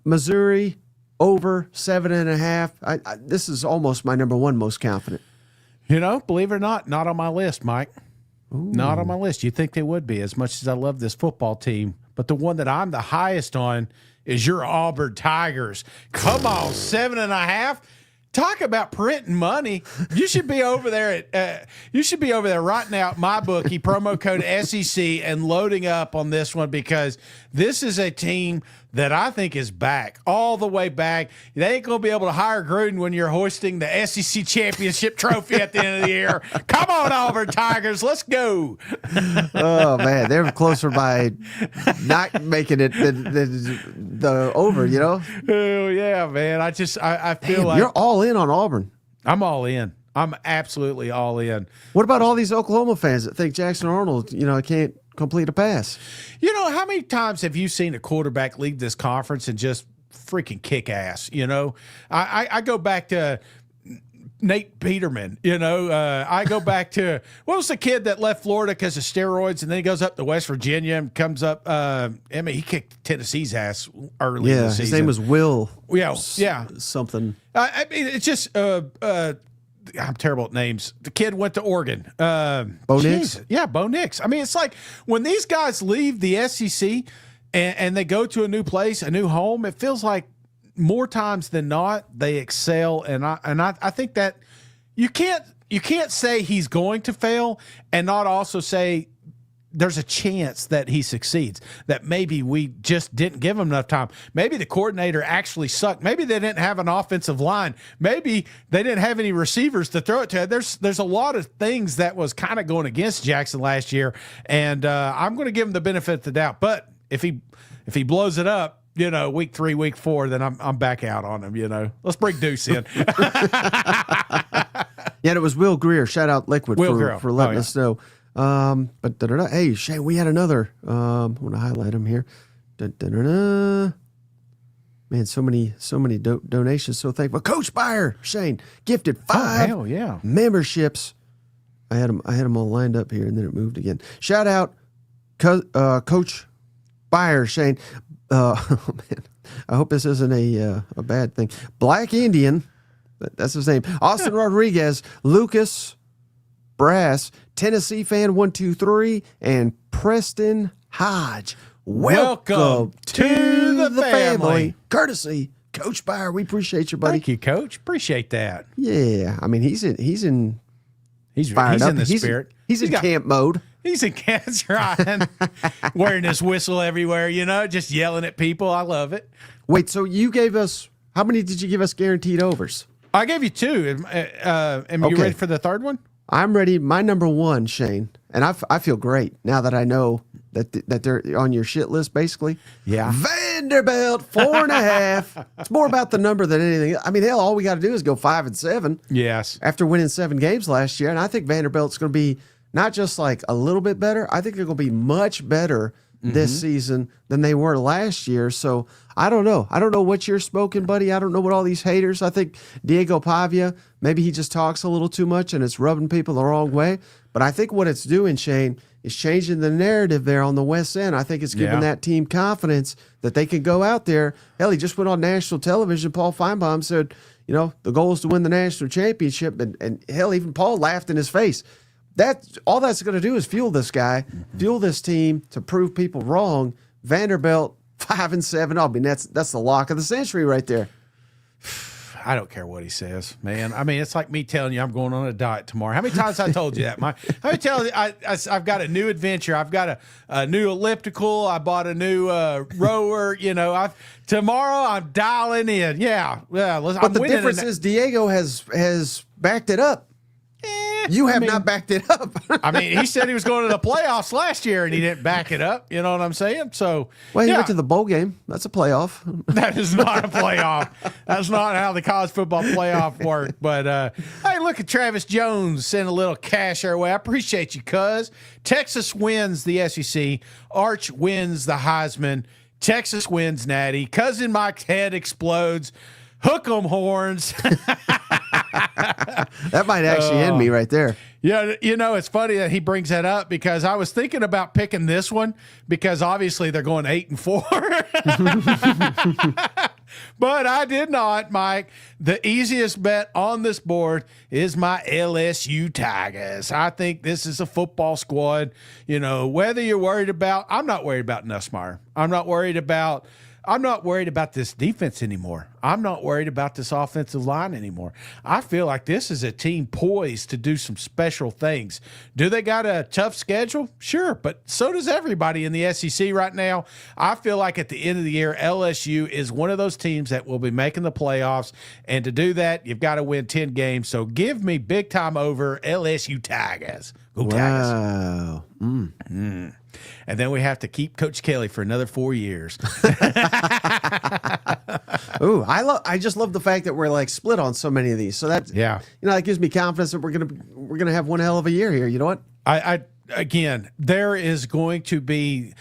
Missouri over 7.5. This is almost my number one most confident. Believe it or not on my list, Mike. Ooh. Not on my list. You'd think they would be, as much as I love this football team. But the one that I'm the highest on is your Auburn Tigers. Come on, 7.5. Talk about printing money. You should be over there writing out my bookie promo code SEC and loading up on this one, because this is a team that I think is back, all the way back. They ain't going to be able to hire Gruden when you're hoisting the SEC championship trophy at the end of the year. Come on, Auburn Tigers, let's go. Oh, man, they're closer by not making it than the over, Oh, yeah, man. I feel like you're all in on Auburn. I'm all in. I'm absolutely all in. What about all these Oklahoma fans that think Jackson Arnold, can't complete a pass? How many times have you seen a quarterback leave this conference and just freaking kick ass? I go back to Nate Peterman. I go back to, what was the kid that left Florida because of steroids, and then he goes up to West Virginia and comes up. He kicked Tennessee's ass early in the season. His name was Will. Yeah. Something. It's just I'm terrible at names. The kid went to Oregon. Bo Nix? Yeah, Bo Nix. It's like when these guys leave the SEC and they go to a new place, a new home, it feels like more times than not they excel. And I think that you can't say he's going to fail and not also say there's a chance that he succeeds, that maybe we just didn't give him enough time. Maybe the coordinator actually sucked. Maybe they didn't have an offensive line. Maybe they didn't have any receivers to throw it to. There's a lot of things that was kind of going against Jackson last year, and I'm going to give him the benefit of the doubt. But if he blows it up, week 3, week 4, then I'm back out on him. Let's bring Deuce in. Yeah, it was Will Greer. Shout out Liquid for letting us know. Hey, Shane, we had another. I want to highlight him here. Man, so many donations. So thankful. Coach Byer, Shane, gifted 5 memberships. I had them all lined up here, and then it moved again. Shout out, Coach Byer, Shane. Oh man, I hope this isn't a bad thing. Black Indian, that's his name. Austin Rodriguez, Lucas Brass, Tennessee fan 123, and Preston Hodge. Welcome to the family. Courtesy Coach Byer. We appreciate you, buddy. Thank you, Coach. Appreciate that. Yeah, he's in the spirit. He's in camp mode. He's in camp, that's right. Wearing his whistle everywhere, just yelling at people. I love it. Wait, so you gave us, how many did you give us guaranteed overs? I gave you 2. Am you ready for the third one? I'm ready. My number 1, Shane, and I feel great now that I know that they're on your shit list, basically. Yeah. Vanderbilt 4.5. It's more about the number than anything. Hell, all we got to do is go 5-7. Yes. After winning 7 games last year, and I think Vanderbilt's going to be not just like a little bit better. I think they're going to be much better this season than they were last year. So I don't know. I don't know what you're smoking, buddy. I don't know what all these haters. I think Diego Pavia, maybe he just talks a little too much and it's rubbing people the wrong way. But I think what it's doing, Shane, is changing the narrative there on the West End. I think it's giving that team confidence that they can go out there. Hell, he just went on national television. Paul Feinbaum said, the goal is to win the national championship. And hell, even Paul laughed in his face. All that's going to do is fuel this guy, fuel this team to prove people wrong. Vanderbilt 5-7. That's the lock of the century right there. I don't care what he says, man. It's like me telling you I'm going on a diet tomorrow. How many times I told you that? How many times I've got a new adventure. I've got a new elliptical. I bought a new rower. Tomorrow I'm dialing in. Yeah. But the difference is Diego has backed it up. You have not backed it up. He said he was going to the playoffs last year, and he didn't back it up. You know what I'm saying? So, he went to the bowl game. That's a playoff. That is not a playoff. That's not how the college football playoff worked. But, hey, look at Travis Jones send a little cash our way. I appreciate you, cuz. Texas wins the SEC. Arch wins the Heisman. Texas wins Natty. Cousin Mike's head explodes. Hook 'em horns. That might actually end me right there. Yeah, it's funny that he brings that up because I was thinking about picking this one because obviously they're going 8-4. But I did not, Mike. The easiest bet on this board is my LSU Tigers. I think this is a football squad. Whether you're worried about, I'm not worried about Nussmeier. I'm not worried about this defense anymore. I'm not worried about this offensive line anymore. I feel like this is a team poised to do some special things. Do they got a tough schedule? Sure, but so does everybody in the SEC right now. I feel like at the end of the year, LSU is one of those teams that will be making the playoffs, and to do that, you've got to win 10 games. So give me big time over LSU Tigers. Go Tigers. Wow. And then we have to keep Coach Kelly for another 4 years. Ooh, I just love the fact that we're like split on so many of these. So that that gives me confidence that we're gonna have one hell of a year here. You know what? Again, there is going to be.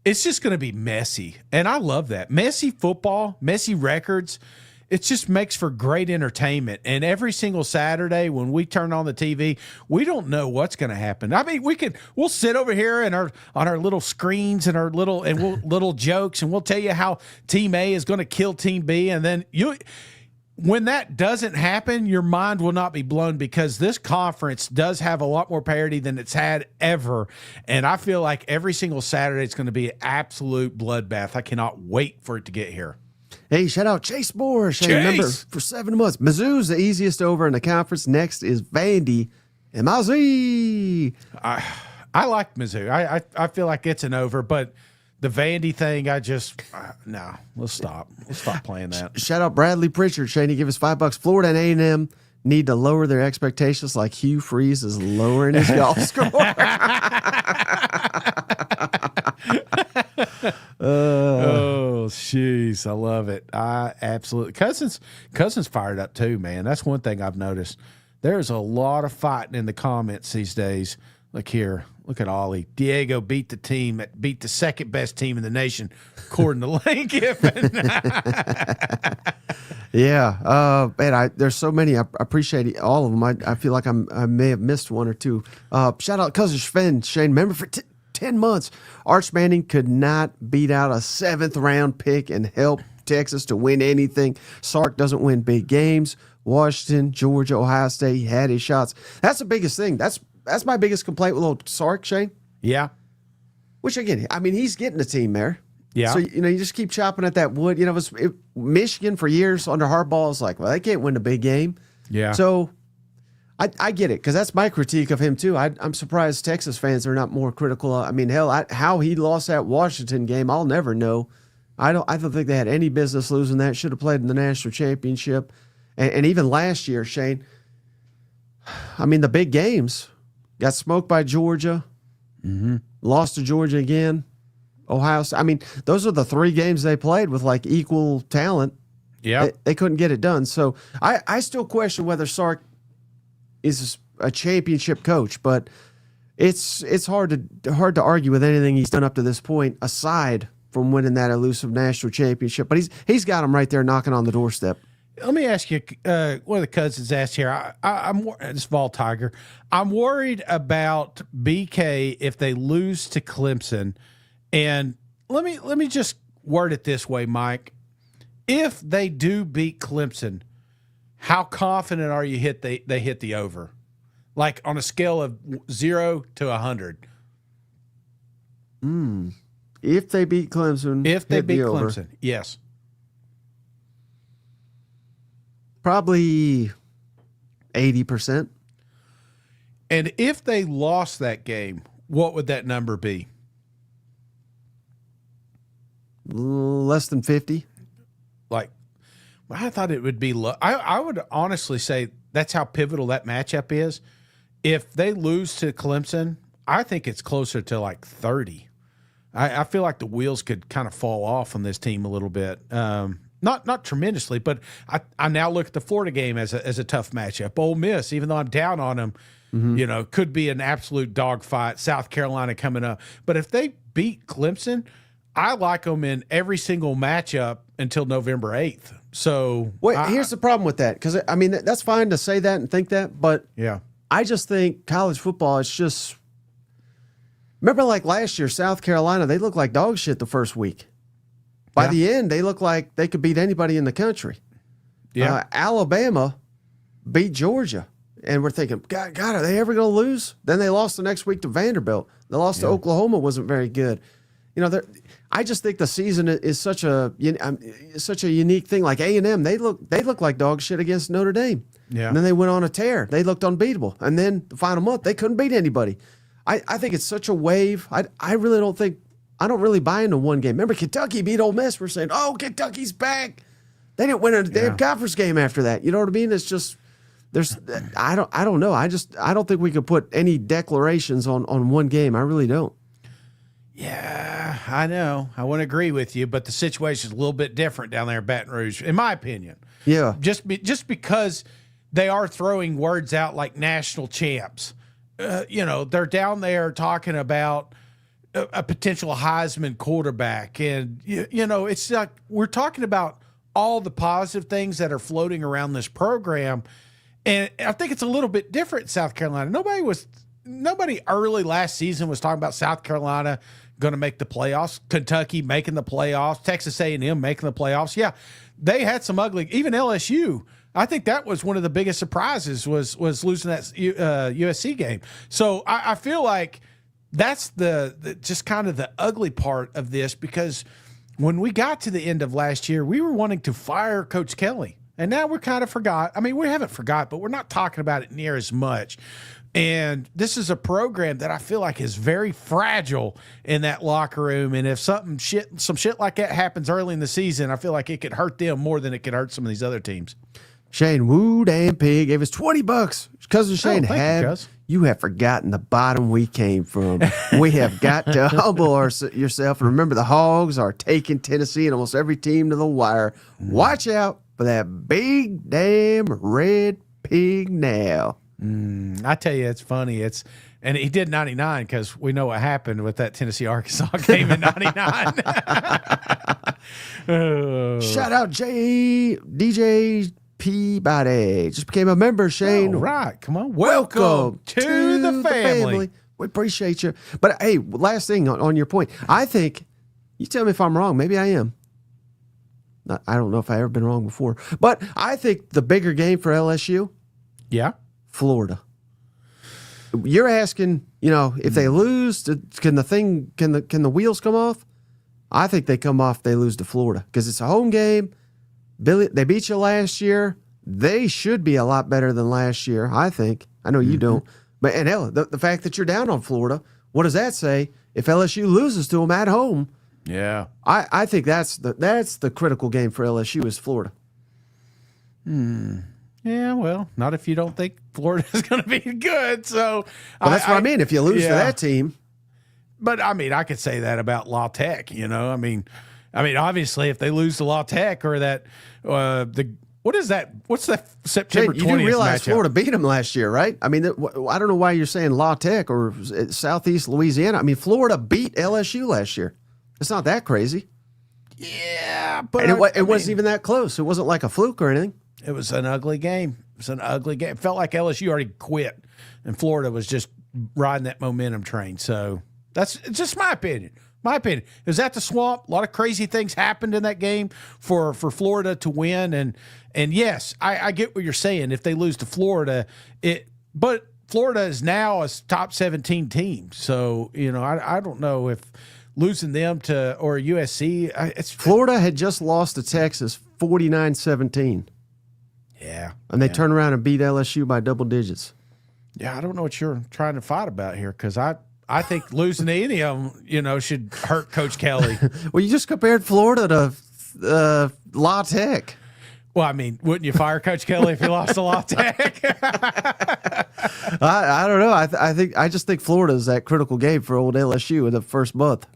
It's just going to be messy, and I love that messy football, messy records. It just makes for great entertainment. And every single Saturday when we turn on the TV, we don't know what's going to happen. I mean, we'll sit over here and on our little screens and little jokes, and we'll tell you how Team A is going to kill Team B. And then when that doesn't happen, your mind will not be blown because this conference does have a lot more parity than it's had ever. And I feel like every single Saturday it's going to be an absolute bloodbath. I cannot wait for it to get here. Hey, shout out Chase Moore. Remember, for 7 months. Mizzou's the easiest over in the conference. Next is Vandy and Mizzou. I like Mizzou. I feel like it's an over, but the Vandy thing, no. Let's stop. Let's stop playing that. Shout out Bradley Pritchard. Shane, he give us $5. Florida and A&M need to lower their expectations like Hugh Freeze is lowering his golf score. Oh, jeez. I love it. I absolutely. Cousins fired up too, man. That's one thing I've noticed. There's a lot of fighting in the comments these days. Look here. Look at Ollie. Diego beat the team that beat the second best team in the nation, according to Lane Kiffin. Yeah. Man, there's so many. I appreciate all of them. I feel like I may have missed one or two. Shout out Cousin Sven. Shane, remember for 10 months, Arch Manning could not beat out a 7th-round pick and help Texas to win anything. Sark doesn't win big games. Washington, Georgia, Ohio State, he had his shots. That's the biggest thing. That's my biggest complaint with old Sark, Shane. Yeah. Which, again, I mean, he's getting the team there. Yeah. So, you just keep chopping at that wood. Michigan for years under Harbaugh is like, well, they can't win the big game. Yeah. So I get it, because that's my critique of him, too. I'm surprised Texas fans are not more critical. I mean, hell, how he lost that Washington game, I'll never know. I don't think they had any business losing that. Should have played in the national championship. And even last year, Shane, I mean, the big games, got smoked by Georgia, lost to Georgia again, Ohio State. I mean, those are the 3 games they played with like equal talent. Yeah. They couldn't get it done. So I still question whether Sark is a championship coach, but it's hard to argue with anything he's done up to this point, aside from winning that elusive national championship. But he's got him right there knocking on the doorstep. Let me ask you, one of the cousins asked here, I'm this Vol Tiger. I'm worried about BK if they lose to Clemson. And let me just word it this way, Mike. If they do beat Clemson, how confident are you they hit the over? Like on a scale of 0 to 100. If they beat Clemson, If they beat over. Clemson, yes. Probably 80%. And if they lost that game, what would that number be? Less than 50. Like, I thought it would be low. I would honestly say that's how pivotal that matchup is. If they lose to Clemson, I think it's closer to like 30. I feel like the wheels could kind of fall off on this team a little bit. Not tremendously, but I now look at the Florida game as a tough matchup. Ole Miss, even though I'm down on them, could be an absolute dogfight. South Carolina coming up. But if they beat Clemson, I like them in every single matchup until November 8th. So here's the problem with that, because I mean that's fine to say that and think that, but yeah, I just think college football is just. Remember, like last year, South Carolina, they looked like dog shit the first week. By the end, they looked like they could beat anybody in the country. Yeah, Alabama beat Georgia, and we're thinking, God, are they ever going to lose? Then they lost the next week to Vanderbilt. The loss to Oklahoma wasn't very good. I just think the season is such a unique thing. Like A&M, they look like dog shit against Notre Dame. Yeah, and then they went on a tear. They looked unbeatable, and then the final month they couldn't beat anybody. I think it's such a wave. I really don't think I don't really buy into one game. Remember, Kentucky beat Ole Miss. We're saying, oh, Kentucky's back. They didn't win a damn conference game after that. You know what I mean? It's just I don't know. I don't think we could put any declarations on one game. I really don't. Yeah, I know. I wouldn't agree with you, but the situation is a little bit different down there in Baton Rouge, in my opinion. Yeah. Just because they are throwing words out like national champs. They're down there talking about a potential Heisman quarterback. And, it's like we're talking about all the positive things that are floating around this program. And I think it's a little bit different in South Carolina. Nobody early last season was talking about South Carolina going to make the playoffs, Kentucky making the playoffs, Texas A&M making the playoffs. Yeah, they had some ugly, even LSU. I think that was one of the biggest surprises was losing that USC game. So I feel like that's the just kind of the ugly part of this, because when we got to the end of last year, we were wanting to fire Coach Kelly. And now we're kind of forgot. I mean, we haven't forgot, but we're not talking about it near as much. And this is a program that I feel like is very fragile in that locker room. And if some shit like that happens early in the season, I feel like it could hurt them more than it could hurt some of these other teams. Shane, woo damn pig, gave us $20. Cousin Shane, you have forgotten the bottom we came from. We have got to humble yourself and remember the Hogs are taking Tennessee and almost every team to the wire. Watch out for that big damn red pig now. I tell you, it's funny. And he did 99 because we know what happened with that Tennessee-Arkansas game in 99. Shout out DJ Peabody. Just became a member, Shane. All right. Come on. Welcome to the family. We appreciate you. But, hey, last thing on your point. I think, you tell me if I'm wrong. Maybe I am. I don't know if I've ever been wrong before. But I think the bigger game for LSU, Florida. You're asking, if they lose, can the wheels come off? I think they come off. They lose to Florida because it's a home game. They beat you last year. They should be a lot better than last year, I think. I know you don't. But the fact that you're down on Florida, what does that say? If LSU loses to them at home, I think that's the critical game for LSU is Florida. Yeah, well, not if you don't think Florida is going to be good. So that's what I mean. If you lose to that team. But, I could say that about La Tech, I mean, obviously, if they lose to La Tech or that, what is that? What's that September 20th matchup? You do realize Florida beat them last year, right? I mean, I don't know why you're saying La Tech or Southeast Louisiana. I mean, Florida beat LSU last year. It's not that crazy. Yeah, but it wasn't even that close. It wasn't like a fluke or anything. It was an ugly game. It felt like LSU already quit, and Florida was just riding that momentum train. So that's just my opinion. It was at the Swamp. A lot of crazy things happened in that game for Florida to win. And yes, I get what you're saying. If they lose to Florida, but Florida is now a top 17 team. So, I don't know if losing them to or USC. Florida had just lost to Texas 49-17. Yeah. And they turned around and beat LSU by double digits. Yeah, I don't know what you're trying to fight about here because I think losing to any of them, should hurt Coach Kelly. Well, you just compared Florida to La Tech. Well, I mean, wouldn't you fire Coach Kelly if he lost to La Tech? I don't know. I just think Florida is that critical game for old LSU in the first month.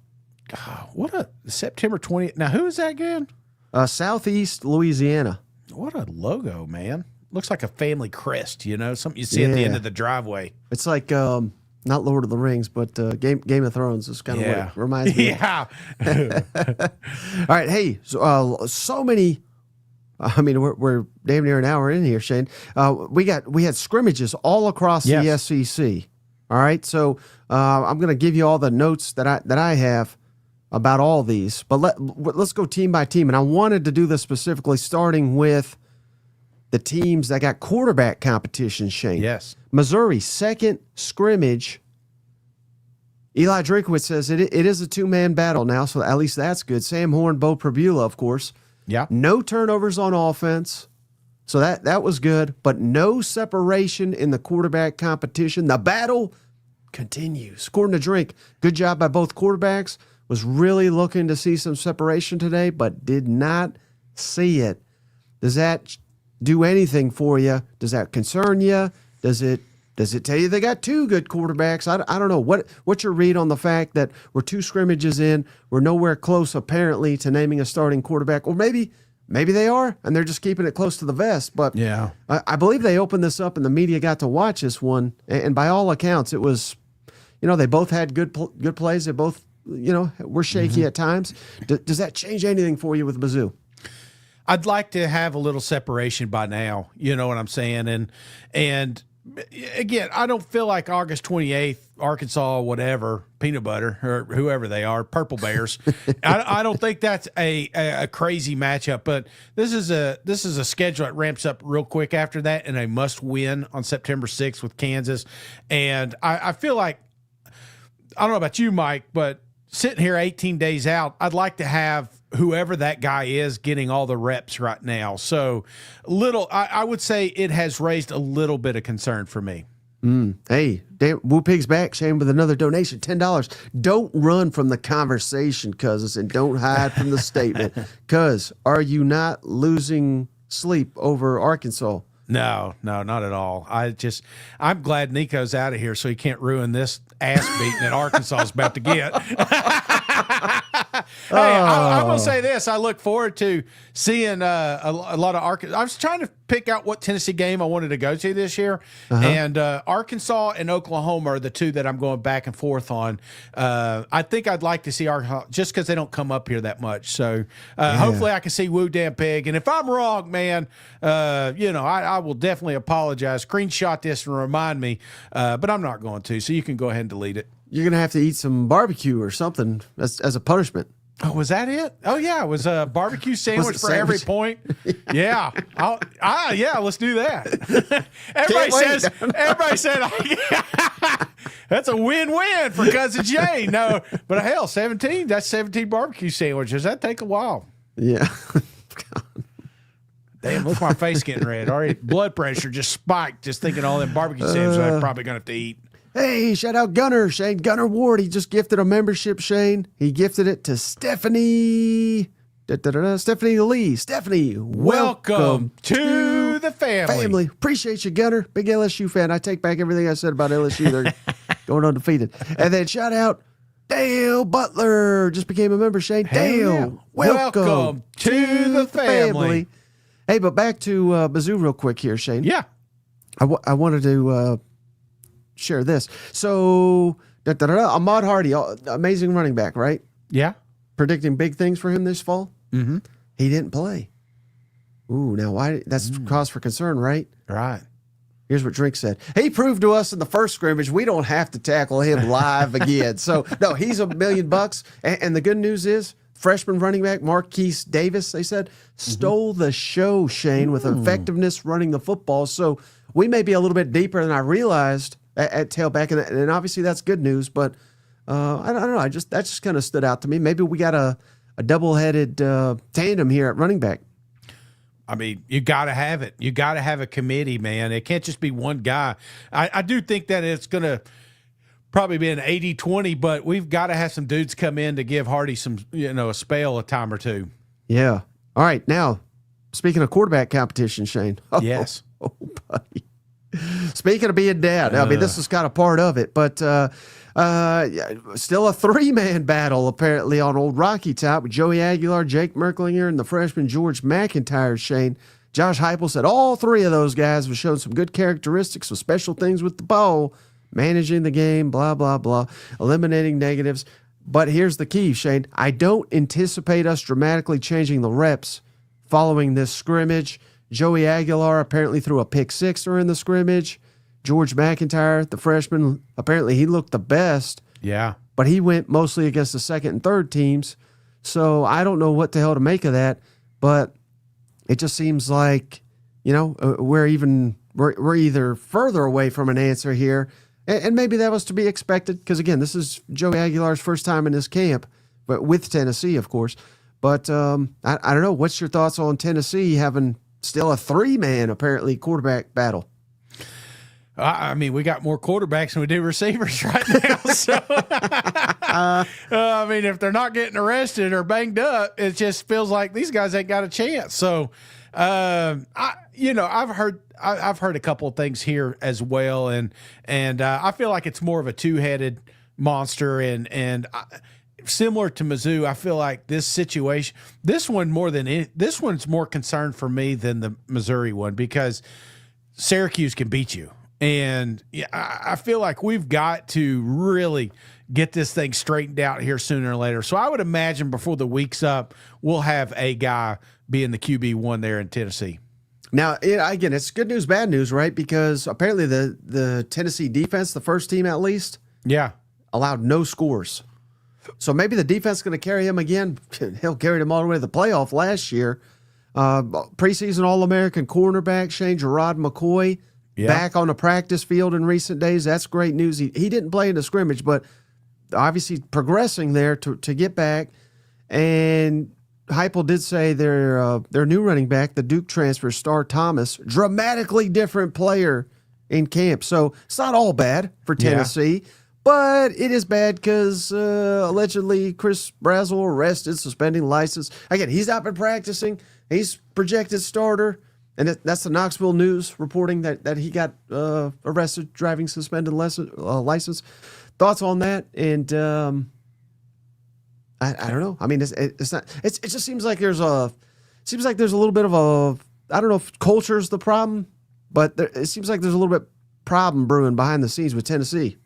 Oh, what a September 20th. Now, who is that again? Southeast Louisiana. What a logo, man. Looks like a family crest, something you see at the end of the driveway. It's like not Lord of the Rings, but Game of Thrones is kind of what it reminds me of. Yeah. All right, hey, so many I mean, we're damn near an hour in here, Shane. We had scrimmages all across the SEC. All right, so I'm going to give you all the notes that I have about all these, but let's go team by team. And I wanted to do this specifically, starting with the teams that got quarterback competition. Shane, yes, Missouri second scrimmage. Eli Drinkwitz says it is a 2-man battle now, so at least that's good. Sam Horn, Bo Prabula, of course. Yeah. No turnovers on offense, so that was good, but no separation in the quarterback competition. The battle continues. According to Drink, good job by both quarterbacks. Was really looking to see some separation today, but did not see it. Does that do anything for you? Does that concern you? Does it tell you they got 2 good quarterbacks? I don't know. What's your read on the fact that we're 2 scrimmages in, we're nowhere close apparently to naming a starting quarterback, or maybe they are and they're just keeping it close to the vest. But yeah, I believe they opened this up and the media got to watch this one, and by all accounts, it was, they both had good plays. They both, were shaky at times. Does that change anything for you with Mizzou? I'd like to have a little separation by now. You know what I'm saying? And again, I don't feel like August 28th, Arkansas, whatever, peanut butter or whoever they are, Purple Bears. I don't think that's a crazy matchup, but this is a schedule that ramps up real quick after that, and a must win on September 6th with Kansas. And I feel like, I don't know about you, Mike, but sitting here 18 days out, I'd like to have whoever that guy is getting all the reps right now. So I would say it has raised a little bit of concern for me. Hey, Woo Pig's back, Shane, with another donation, $10. Don't run from the conversation, cousins, and don't hide from the statement. Cuz, are you not losing sleep over Arkansas? No, not at all. I'm glad Nico's out of here so he can't ruin this ass beating that Arkansas is about to get. Hey, I will say this. I look forward to seeing a lot of Arkansas. I was trying to pick out what Tennessee game I wanted to go to this year, and Arkansas and Oklahoma are the 2 that I'm going back and forth on. I think I'd like to see Arkansas just because they don't come up here that much. So hopefully I can see Woo Damn Pig. And if I'm wrong, man, I will definitely apologize. Screenshot this and remind me, but I'm not going to. So you can go ahead and delete it. You're going to have to eat some barbecue or something as a punishment. Oh, was that it? Oh, yeah. It was a barbecue sandwich for every point. Yeah. Yeah, let's do that. Everybody said, that's a win-win for Cousin Jay. No, but hell, 17, that's 17 barbecue sandwiches. That'd take a while. Yeah. Damn, look at my face getting red. Already blood pressure just spiked just thinking all them barbecue sandwiches I'm probably going to have to eat. Hey, shout out Gunner, Shane. Gunner Ward, he just gifted a membership, Shane. He gifted it to Stephanie. Stephanie Lee. Stephanie, welcome to the family. Appreciate you, Gunner. Big LSU fan. I take back everything I said about LSU. They're going undefeated. And then shout out Dale Butler. Just became a member, Shane. Dale, yeah. welcome to the family. Hey, but back to Mizzou real quick here, Shane. Yeah. I wanted to share this. So, Ahmad Hardy, amazing running back, right? Yeah. Predicting big things for him this fall. Mm-hmm. He didn't play. Ooh, now why? That's cause for concern, right? Right. Here's what Drink said. He proved to us in the first scrimmage we don't have to tackle him live again. So, no, he's $1 million. And the good news is, freshman running back Marquise Davis, they said, stole the show, Shane, with effectiveness running the football. So we may be a little bit deeper than I realized at tailback, and obviously that's good news. But I don't know. That just kind of stood out to me. Maybe we got a double-headed tandem here at running back. I mean, you got to have it. You got to have a committee, man. It can't just be one guy. I do think that it's going to probably be an 80-20, but we've got to have some dudes come in to give Hardy some, a spell a time or two. Yeah. All right. Now, speaking of quarterback competition, Shane. Yes. Oh, buddy. Speaking of being dad, I mean, this is kind of part of it, but still a 3-man battle apparently on Old Rocky Top with Joey Aguilar, Jake Merklinger, and the freshman George McIntyre, Shane. Josh Heupel said all 3 of those guys have shown some good characteristics with special things with the ball, managing the game, blah, blah, blah, eliminating negatives. But here's the key, Shane. I don't anticipate us dramatically changing the reps following this scrimmage. Joey Aguilar apparently threw a pick six during the scrimmage. George McIntyre, the freshman, apparently he looked the best. Yeah. But he went mostly against the second and third teams. So I don't know what the hell to make of that. But it just seems like, we're either further away from an answer here. And maybe that was to be expected because, again, this is Joey Aguilar's first time in this camp, but with Tennessee, of course. But I don't know. What's your thoughts on Tennessee having still a three-man, apparently, quarterback battle? I mean, we got more quarterbacks than we do receivers right now. So, I mean, if they're not getting arrested or banged up, it just feels like these guys ain't got a chance. So, I've heard a couple of things here as well, and I feel like it's more of a two-headed monster, and similar to Mizzou, I feel like this situation, this one's more concerned for me than the Missouri one because Syracuse can beat you. And I feel like we've got to really get this thing straightened out here sooner or later. So I would imagine before the week's up, we'll have a guy being the QB1 there in Tennessee. Now, again, it's good news, bad news, right? Because apparently the Tennessee defense, the first team at least, allowed no scores. So maybe the defense is going to carry him again. He'll carry him all the way to the playoff last year. Preseason All-American cornerback Shane Gerard McCoy back on the practice field in recent days. That's great news. He didn't play in the scrimmage, but obviously progressing there to get back. And Heupel did say their new running back, the Duke transfer Star Thomas, dramatically different player in camp. So it's not all bad for Tennessee, but it is bad because allegedly Chris Brazel arrested, suspending license. Again, he's not been practicing. He's projected starter. And that's the Knoxville News reporting that he got arrested, driving suspended license. Thoughts on that? And I don't know. I mean, it's not. It just seems like there's a little bit of a. I don't know if culture's the problem, but it seems like there's a little bit problem brewing behind the scenes with Tennessee.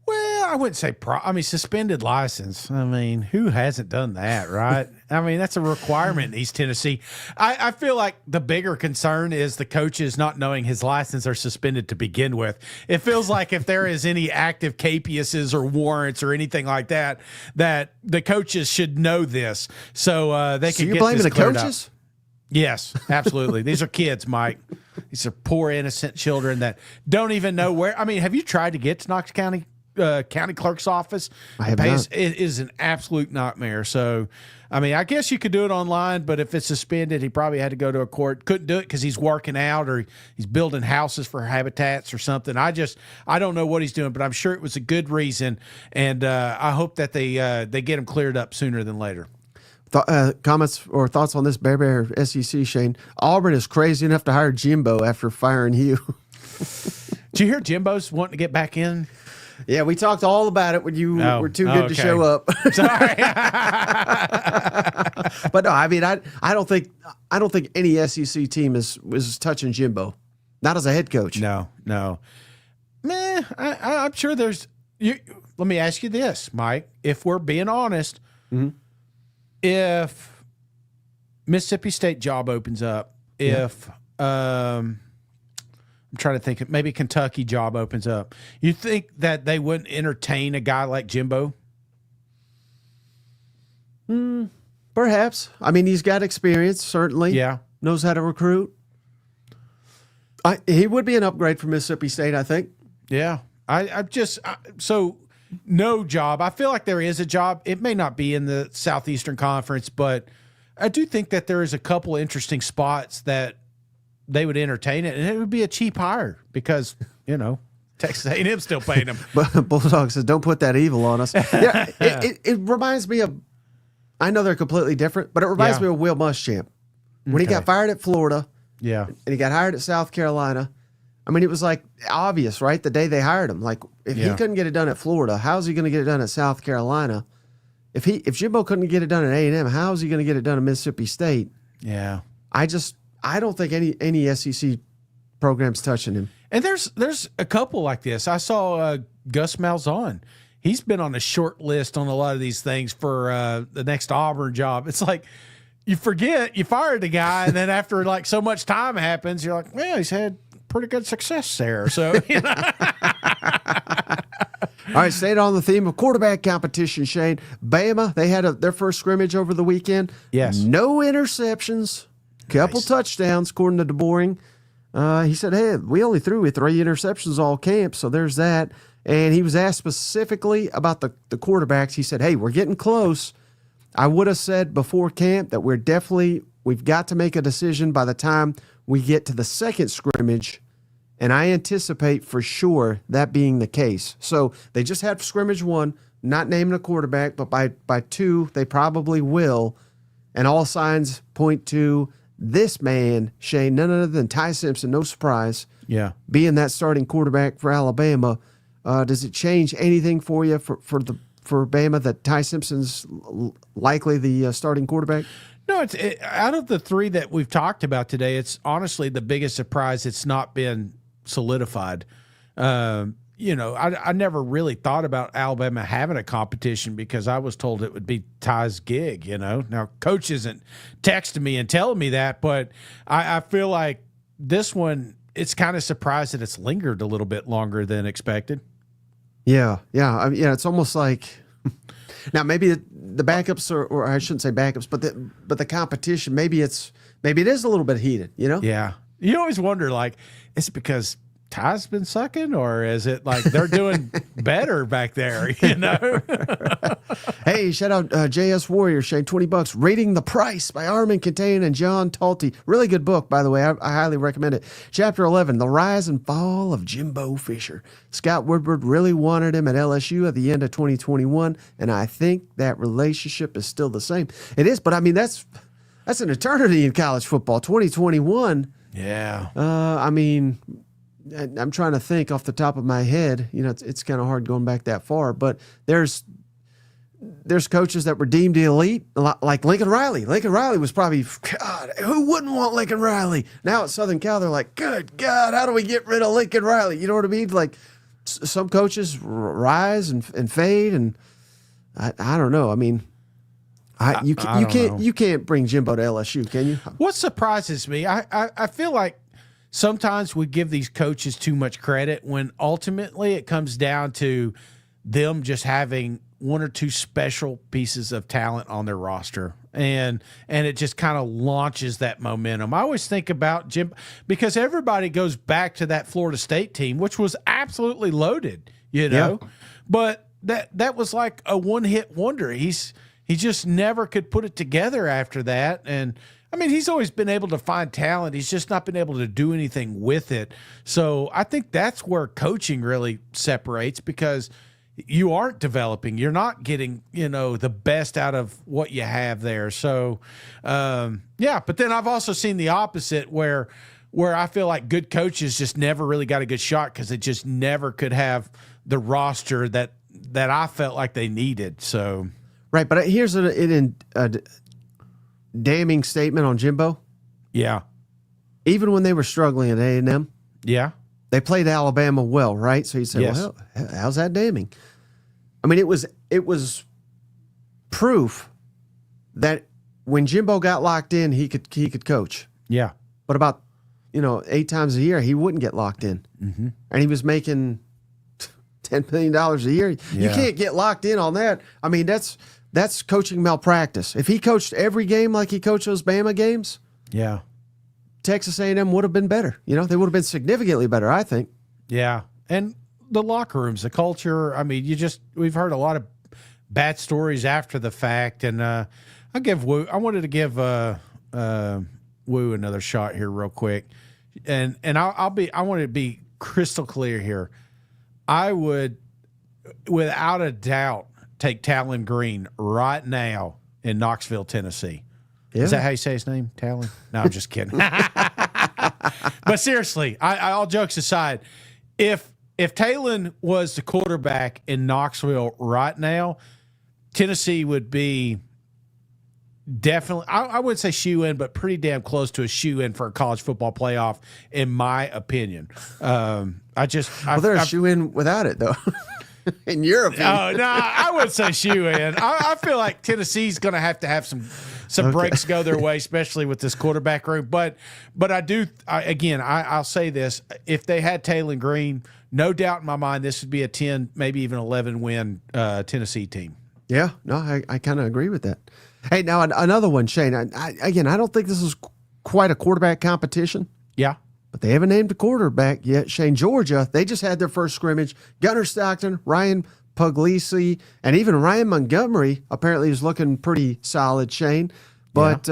Well, I wouldn't say suspended license. I mean, who hasn't done that, right? I mean, that's a requirement in East Tennessee. I feel like the bigger concern is the coaches not knowing his license are suspended to begin with. It feels like if there is any active capiases or warrants or anything like that, that the coaches should know this so they can get this cleared up. So you're blaming the coaches? Yes, absolutely. These are kids, Mike. These are poor, innocent children that don't even know where. I mean, have you tried to get to Knox County clerk's office? I have not. It is an absolute nightmare. So, I mean, I guess you could do it online, but if it's suspended, he probably had to go to a court. Couldn't do it because he's working out or he's building houses for habitats or something. I don't know what he's doing, but I'm sure it was a good reason, and I hope that they get him cleared up sooner than later. Comments or thoughts on this Bear SEC, Shane? Auburn is crazy enough to hire Jimbo after firing Hugh. Did you hear Jimbo's wanting to get back in? Yeah, we talked all about it when you were too good to show up. Sorry. But no, I mean, I don't think any SEC team was touching Jimbo, not as a head coach. No. Man, I'm sure there's. Let me ask you this, Mike. If we're being honest, if Mississippi State job opens up, if I'm trying to think, maybe Kentucky job opens up, you think that they wouldn't entertain a guy like Jimbo? Perhaps. I mean, he's got experience, certainly. Yeah. Knows how to recruit. He would be an upgrade for Mississippi State, I think. Yeah. So no job. I feel like there is a job. It may not be in the Southeastern Conference, but I do think that there is a couple interesting spots that they would entertain it, and it would be a cheap hire because, Texas A&M still paying them. But Bulldogs says, don't put that evil on us. Yeah, it reminds me of, I know they're completely different, but it reminds me of Will Muschamp. When he got fired at Florida and he got hired at South Carolina, I mean, it was like obvious, right? The day they hired him. Like, if he couldn't get it done at Florida, how's he going to get it done at South Carolina? If Jimbo couldn't get it done at A&M, how is he going to get it done at Mississippi State? Yeah. I don't think any SEC program's touching him. And there's a couple like this. I saw Gus Malzahn. He's been on a short list on a lot of these things for the next Auburn job. It's like, you forget you fired the guy, and then after like so much time happens, you're like, well, he's had pretty good success there. So, you know. All right, staying on the theme of quarterback competition, Shane. Bama, they had their first scrimmage over the weekend. Yes. No interceptions, couple touchdowns, according to DeBoring. He said, hey, we only threw with 3 interceptions all camp, so there's that. And he was asked specifically about the quarterbacks. He said, hey, we're getting close. I would have said before camp that we've got to make a decision by the time we get to the second scrimmage. And I anticipate for sure that being the case. So they just had scrimmage 1, not naming a quarterback, but by 2, they probably will. And all signs point to this man, Shane, none other than Ty Simpson, no surprise, being that starting quarterback for Alabama. Does it change anything for you for Bama that Ty Simpson's likely the starting quarterback? No, out of the 3 that we've talked about today, it's honestly the biggest surprise it's not been solidified. You know, I never really thought about Alabama having a competition because I was told it would be Ty's gig, you know. Now, Coach isn't texting me and telling me that, but I feel like this one, it's kind of surprised that it's lingered a little bit longer than expected. Yeah. It's almost like now maybe the backups or I shouldn't say backups, but the competition maybe it is a little bit heated, you know? Yeah. You always wonder, like, is it because Ty's been sucking, or is it like they're doing better back there, you know? Hey, shout out JS Warrior, Shane, $20. Rating the Price by Armin Contain and John Talty. Really good book, by the way. I highly recommend it. Chapter 11, The Rise and Fall of Jimbo Fisher. Scott Woodward really wanted him at LSU at the end of 2021, and I think that relationship is still the same. It is, but I mean, that's an eternity in college football. 2021. Yeah. I mean, I'm trying to think off the top of my head. You know, it's kind of hard going back that far, but there's coaches that were deemed elite, like Lincoln Riley. Lincoln Riley was probably, God, who wouldn't want Lincoln Riley? Now at Southern Cal, they're like, good God, how do we get rid of Lincoln Riley? You know what I mean? Like some coaches rise and fade, and I don't know. I mean, you can't bring Jimbo to LSU, can you? What surprises me, I feel like sometimes we give these coaches too much credit when ultimately it comes down to them just having 1 or 2 special pieces of talent on their roster. And it just kind of launches that momentum. I always think about Jim because everybody goes back to that Florida State team, which was absolutely loaded, you know, but that was like a one-hit wonder. He just never could put it together after that. And I mean, he's always been able to find talent. He's just not been able to do anything with it. So I think that's where coaching really separates because you aren't developing. You're not getting, you know, the best out of what you have there. So, but then I've also seen the opposite where I feel like good coaches just never really got a good shot because they just never could have the roster that I felt like they needed. So, right. But here's a damning statement on Jimbo. Yeah. Even when they were struggling at A&M. Yeah. They played Alabama well, right? So you say, well, how's that damning? I mean, it was proof that when Jimbo got locked in, he could coach. Yeah. But about 8 times a year, he wouldn't get locked in. Mm-hmm. And he was making $10 million a year. You can't get locked in on that. I mean, that's coaching malpractice. If he coached every game like he coached those Bama games, Texas A&M would have been better. They would have been significantly better, I think. Yeah. And the locker rooms, the culture, I mean, we've heard a lot of bad stories after the fact. And I wanted to give Woo another shot here real quick. And I want to be crystal clear here. I would, without a doubt, take Talon Green right now in Knoxville, Tennessee. Yeah. Is that how you say his name, Talon? No, I'm just kidding. But seriously, all jokes aside, if Talon was the quarterback in Knoxville right now, Tennessee would be definitely, I wouldn't say shoe-in, but pretty damn close to a shoe-in for a college football playoff, in my opinion. They're a shoe-in without it, though. In your opinion. Oh, no, I would say shoe in. I feel like Tennessee's going to have some breaks go their way, especially with this quarterback room. But I'll say this. If they had Taylor Green, no doubt in my mind, this would be a 10, maybe even 11 win Tennessee team. Yeah, no, I kind of agree with that. Hey, now another one, Shane. I don't think this is quite a quarterback competition. Yeah. But they haven't named a quarterback yet. Shane, Georgia, they just had their first scrimmage. Gunnar Stockton, Ryan Puglisi, and even Ryan Montgomery apparently is looking pretty solid, Shane. But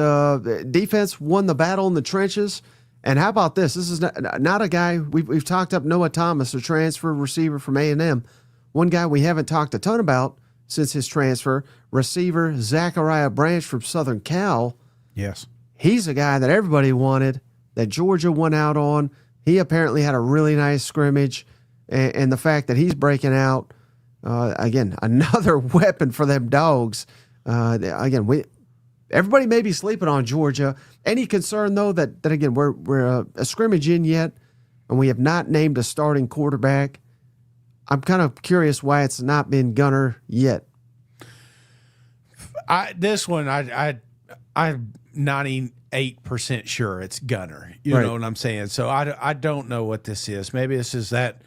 defense won the battle in the trenches. And how about this? This is not a guy, we've talked up Noah Thomas, a transfer receiver from A&M. One guy we haven't talked a ton about since his transfer, receiver Zachariah Branch from Southern Cal. Yes. He's a guy that everybody wanted, that Georgia won out on. He apparently had a really nice scrimmage, and the fact that he's breaking out, again, another weapon for them dogs. Everybody may be sleeping on Georgia. Any concern, though, that again, we're a scrimmage in yet, and we have not named a starting quarterback? I'm kind of curious why it's not been Gunnar yet. I'm 98% sure it's Gunnar. You know what I'm saying? So I don't know what this is. Maybe this is that,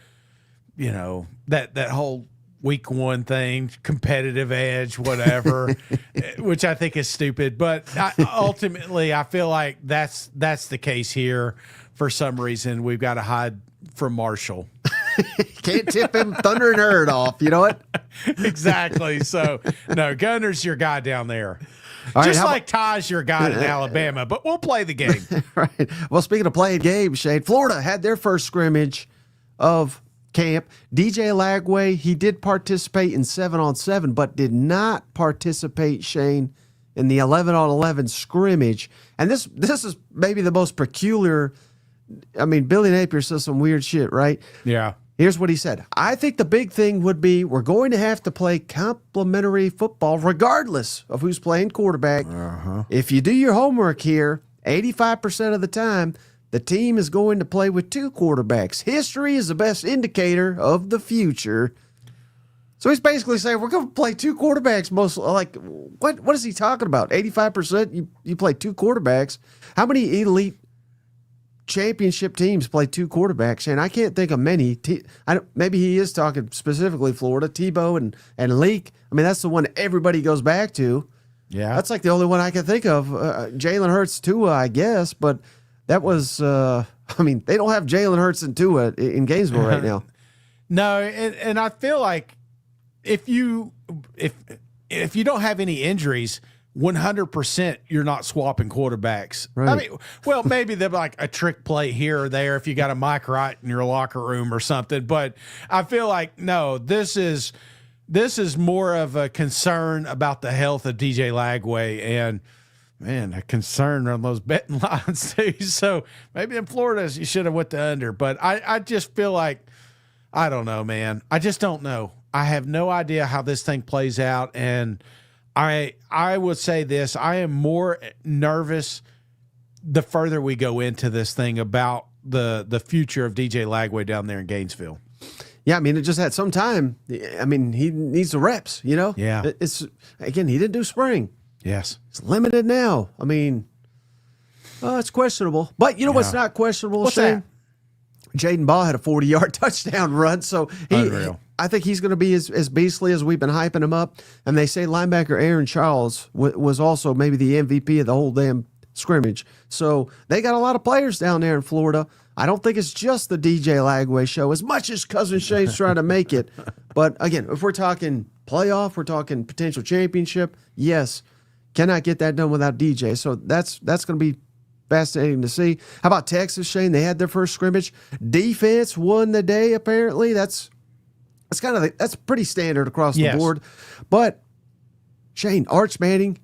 that whole week one thing, competitive edge, whatever, which I think is stupid. But ultimately, I feel like that's the case here. For some reason, we've got to hide from Marshall. Can't tip him thunder and herd off. You know what? Exactly. So, no, Gunnar's your guy down there. Just like Ty's your guy in Alabama, but we'll play the game. Right. Well, speaking of playing games, Shane, Florida had their first scrimmage of camp. DJ Lagway, he did participate in 7-on-7, but did not participate, Shane, in the 11-on-11 scrimmage. And this is maybe the most peculiar. I mean, Billy Napier says some weird shit, right? Yeah. Here's what he said. I think the big thing would be we're going to have to play complementary football regardless of who's playing quarterback. If you do your homework here, 85% of the time, the team is going to play with two quarterbacks. History is the best indicator of the future. So he's basically saying we're going to play two quarterbacks most. Like, what is he talking about? 85% you play two quarterbacks. How many elite championship teams play two quarterbacks? And I can't think of many. Maybe he is talking specifically Florida, Tebow and Leak. I mean, that's the one everybody goes back to. Yeah. That's like the only one I can think of. Jalen Hurts, Tua, I guess, but that was, they don't have Jalen Hurts and Tua in Gainesville right now. No, and I feel like if you don't have any injuries, 100% you're not swapping quarterbacks. Right. I mean, well, maybe they're like a trick play here or there if you got a Mike Wright in your locker room or something. But I feel like, no, this is more of a concern about the health of DJ Lagway and, man, a concern on those betting lines too. So maybe in Florida you should have went to under. But I just feel like, I don't know, man. I just don't know. I have no idea how this thing plays out, and I would say this. I am more nervous the further we go into this thing about the future of DJ Lagway down there in Gainesville. Yeah, I mean, it just had some time. I mean, he needs the reps, you know? Yeah. It's again, he didn't do spring. Yes. It's limited now. I mean, it's questionable. But you know what's not questionable, What's Shane? that? Jaden Ball had a 40-yard touchdown run, so I think he's going to be as beastly as we've been hyping him up. And they say linebacker Aaron Charles was also maybe the MVP of the whole damn scrimmage. So they got a lot of players down there in Florida. I don't think it's just the DJ Lagway show, as much as Cousin Shane's trying to make it. But again, if we're talking playoff, we're talking potential championship, yes, cannot get that done without DJ. So that's going to be fascinating to see. How about Texas, Shane? They had their first scrimmage. Defense won the day, apparently. That's pretty standard across the board. But Shane, Arch Manning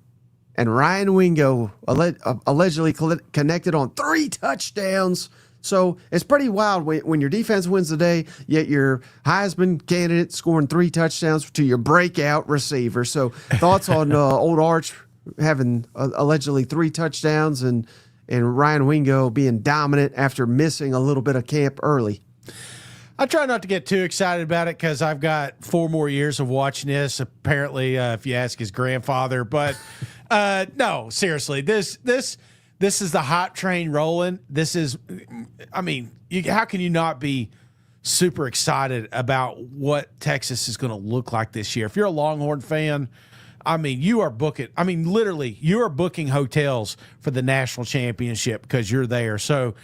and Ryan Wingo allegedly connected on 3 touchdowns. So it's pretty wild when your defense wins the day, yet your Heisman candidate scoring 3 touchdowns to your breakout receiver. So thoughts on old Arch having allegedly 3 touchdowns and Ryan Wingo being dominant after missing a little bit of camp early? I try not to get too excited about it because I've got 4 more years of watching this. Apparently, if you ask his grandfather, but no, seriously, this is the hot train rolling. This is, I mean, how can you not be super excited about what Texas is going to look like this year? If you're a Longhorn fan, I mean, you are booking. I mean, literally, you are booking hotels for the national championship because you're there. So,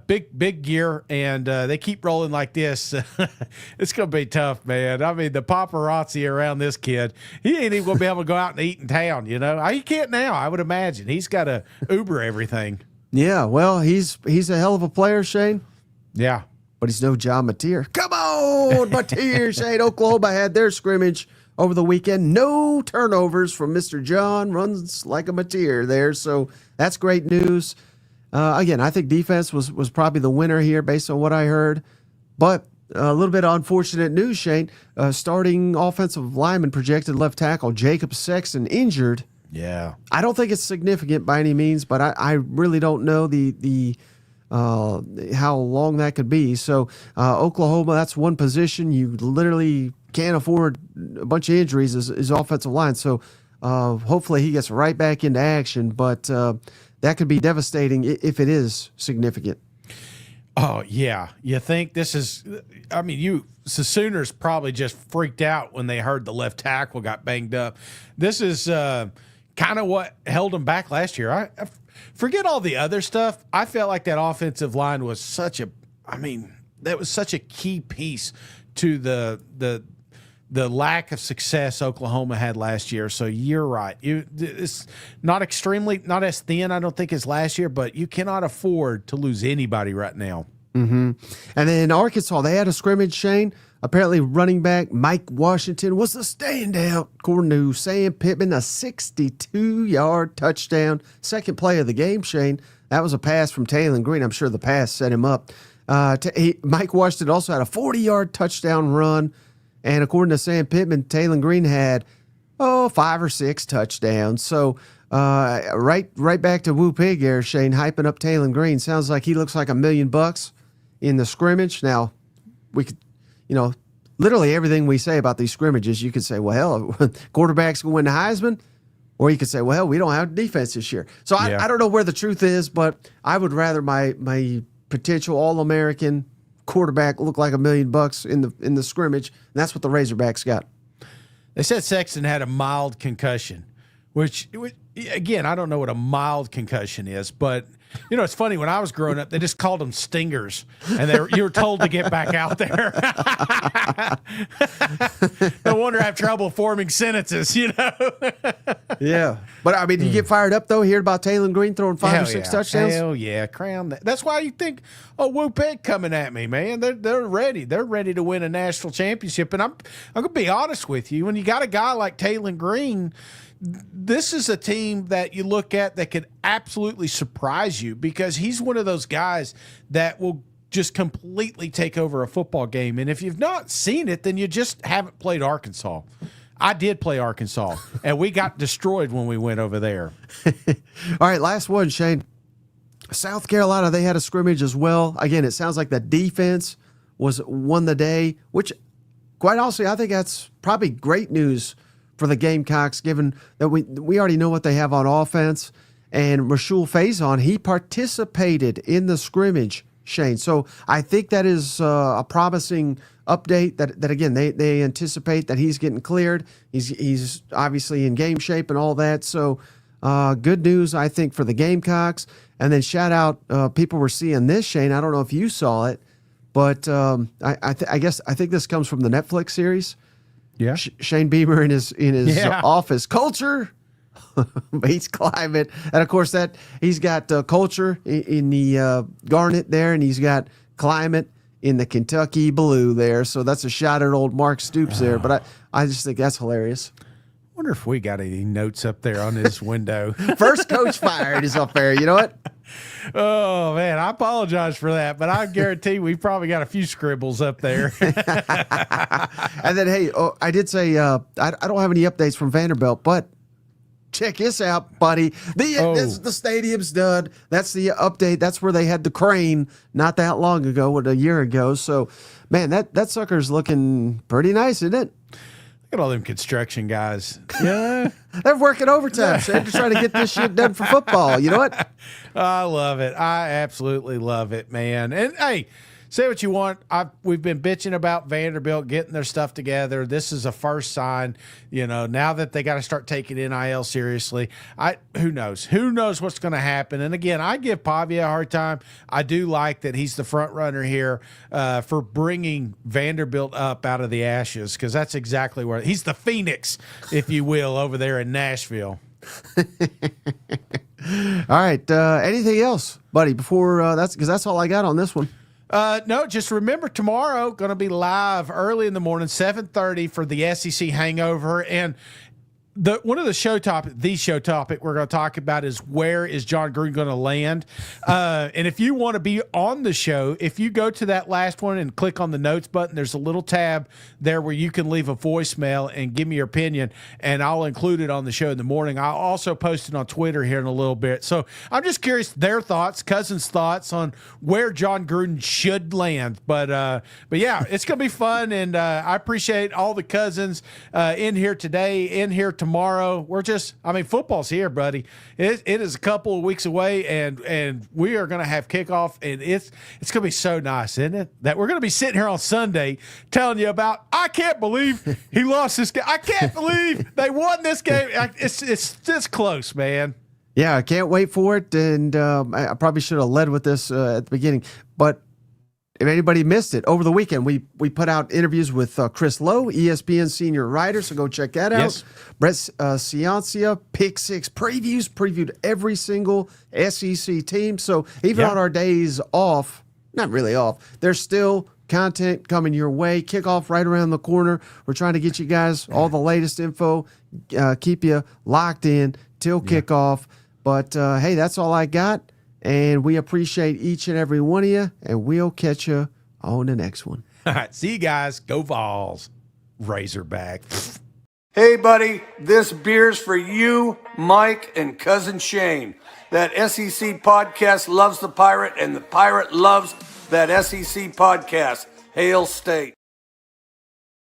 big year, and they keep rolling like this. It's going to be tough, man. I mean, the paparazzi around this kid, he ain't even going to be able to go out and eat in town. You know, he can't now. I would imagine he's got to Uber everything. Yeah, well, he's a hell of a player, Shane. Yeah, but he's no John Mateer. Come on, Mateer, Shane. Oklahoma had their scrimmage over the weekend. No turnovers from Mr. John. Runs like a Mateer there. So that's great news. Again, I think defense was probably the winner here based on what I heard. But a little bit of unfortunate news, Shane. Starting offensive lineman, projected left tackle Jacob Sexton, injured. Yeah. I don't think it's significant by any means, but I really don't know the how long that could be. So Oklahoma, that's one position you literally can't afford a bunch of injuries is offensive line. So hopefully he gets right back into action, but that could be devastating if it is significant. Oh, yeah. You think this is – I mean, the Sooners probably just freaked out when they heard the left tackle got banged up. This is kind of what held them back last year. I forget all the other stuff. I felt like that offensive line was such a key piece to the lack of success Oklahoma had last year. So you're right. It's not as thin, I don't think, as last year, but you cannot afford to lose anybody right now. Mm-hmm. And then Arkansas, they had a scrimmage, Shane. Apparently running back Mike Washington was the standout, according to Sam Pittman, a 62-yard touchdown. Second play of the game, Shane. That was a pass from Taylor Green. I'm sure the pass set him up. Mike Washington also had a 40-yard touchdown run. And according to Sam Pittman, Taylor Green had 5 or 6 touchdowns. So right back to Woo Pig here, Shane, hyping up Taylor Green. Sounds like he looks like $1 million in the scrimmage. Now, we could, literally everything we say about these scrimmages, you could say, well, quarterback's going to win the Heisman. Or you could say, well, we don't have defense this year. So I don't know where the truth is, but I would rather my potential All-American quarterback look like $1 million in the scrimmage. And that's what the Razorbacks got. They said Sexton had a mild concussion, which again, I don't know what a mild concussion is, but it's funny. When I was growing up, they just called them stingers, and you were told to get back out there. No wonder I have trouble forming sentences, Yeah. But, I mean, you get fired up, though, hearing about Taylor Green throwing 5 or 6 touchdowns? Hell yeah. Crown that. That's why you think, Woo Pig coming at me, man. They're ready. They're ready to win a national championship. And I'm going to be honest with you. When you got a guy like Taylor Green, this is a team that you look at that could absolutely surprise you because he's one of those guys that will just completely take over a football game. And if you've not seen it, then you just haven't played Arkansas. I did play Arkansas, and we got destroyed when we went over there. All right, last one, Shane. South Carolina, they had a scrimmage as well. Again, it sounds like the defense won the day, which, quite honestly, I think that's probably great news for the Gamecocks, given that we already know what they have on offense. And Rashul Faison, he participated in the scrimmage, Shane. So I think that is a promising update that again, they anticipate that he's getting cleared. He's obviously in game shape and all that. So good news, I think, for the Gamecocks. And then shout out, people were seeing this, Shane. I don't know if you saw it, but I think this comes from the Netflix series. Yeah, Shane Beamer in his office. Culture beats climate, and of course that he's got culture in the garnet there, and he's got climate in the Kentucky blue there. So that's a shot at old Mark Stoops there. But I just think that's hilarious. Wonder if we got any notes up there on his window. First coach fired is up there. You know what? Oh, man, I apologize for that, but I guarantee we probably got a few scribbles up there. And then, hey, I did say I don't have any updates from Vanderbilt, but check this out, buddy. The stadium's done. That's the update. That's where they had the crane not that long ago, a year ago. So, man, that sucker's looking pretty nice, isn't it? Look at all them construction guys. Yeah. They're working overtime, so they're just trying to get this shit done for football. You know what? I love it. I absolutely love it, man. And, hey, say what you want. We've been bitching about Vanderbilt getting their stuff together. This is a first sign, now that they got to start taking NIL seriously. Who knows? Who knows what's going to happen? And again, I give Pavia a hard time. I do like that he's the front runner here for bringing Vanderbilt up out of the ashes, because that's exactly where he's the Phoenix, if you will, over there in Nashville. All right. Anything else, buddy? Before that's all I got on this one. No, just remember tomorrow, going to be live early in the morning, 7:30 for the SEC Hangover. And the show topic we're going to talk about is, where is Jon Gruden going to land? And if you want to be on the show, if you go to that last one and click on the notes button, there's a little tab there where you can leave a voicemail and give me your opinion, and I'll include it on the show in the morning. I'll also post it on Twitter here in a little bit. So I'm just curious their thoughts, Cousins' thoughts on where Jon Gruden should land. But yeah, it's going to be fun, and I appreciate all the Cousins in here today, in here tomorrow. Football's here, buddy. It is a couple of weeks away, and we are going to have kickoff, and it's going to be so nice, isn't it? That we're going to be sitting here on Sunday telling you about, I can't believe he lost this game. I can't believe they won this game. It's close, man. Yeah, I can't wait for it, and I probably should have led with this at the beginning, but if anybody missed it, over the weekend, we put out interviews with Chris Lowe, ESPN senior writer, so go check that out. Yes. Brett Ciancia, Pick Six previewed every single SEC team. So even on our days off, not really off, there's still content coming your way. Kickoff right around the corner. We're trying to get you guys all the latest info, keep you locked in till kickoff. But, hey, that's all I got. And we appreciate each and every one of you, and we'll catch you on the next one. All right, see you guys. Go Vols. Razorback. Hey, buddy, this beer's for you, Mike, and Cousin Shane. That SEC podcast loves the Pirate, and the Pirate loves that SEC podcast. Hail State.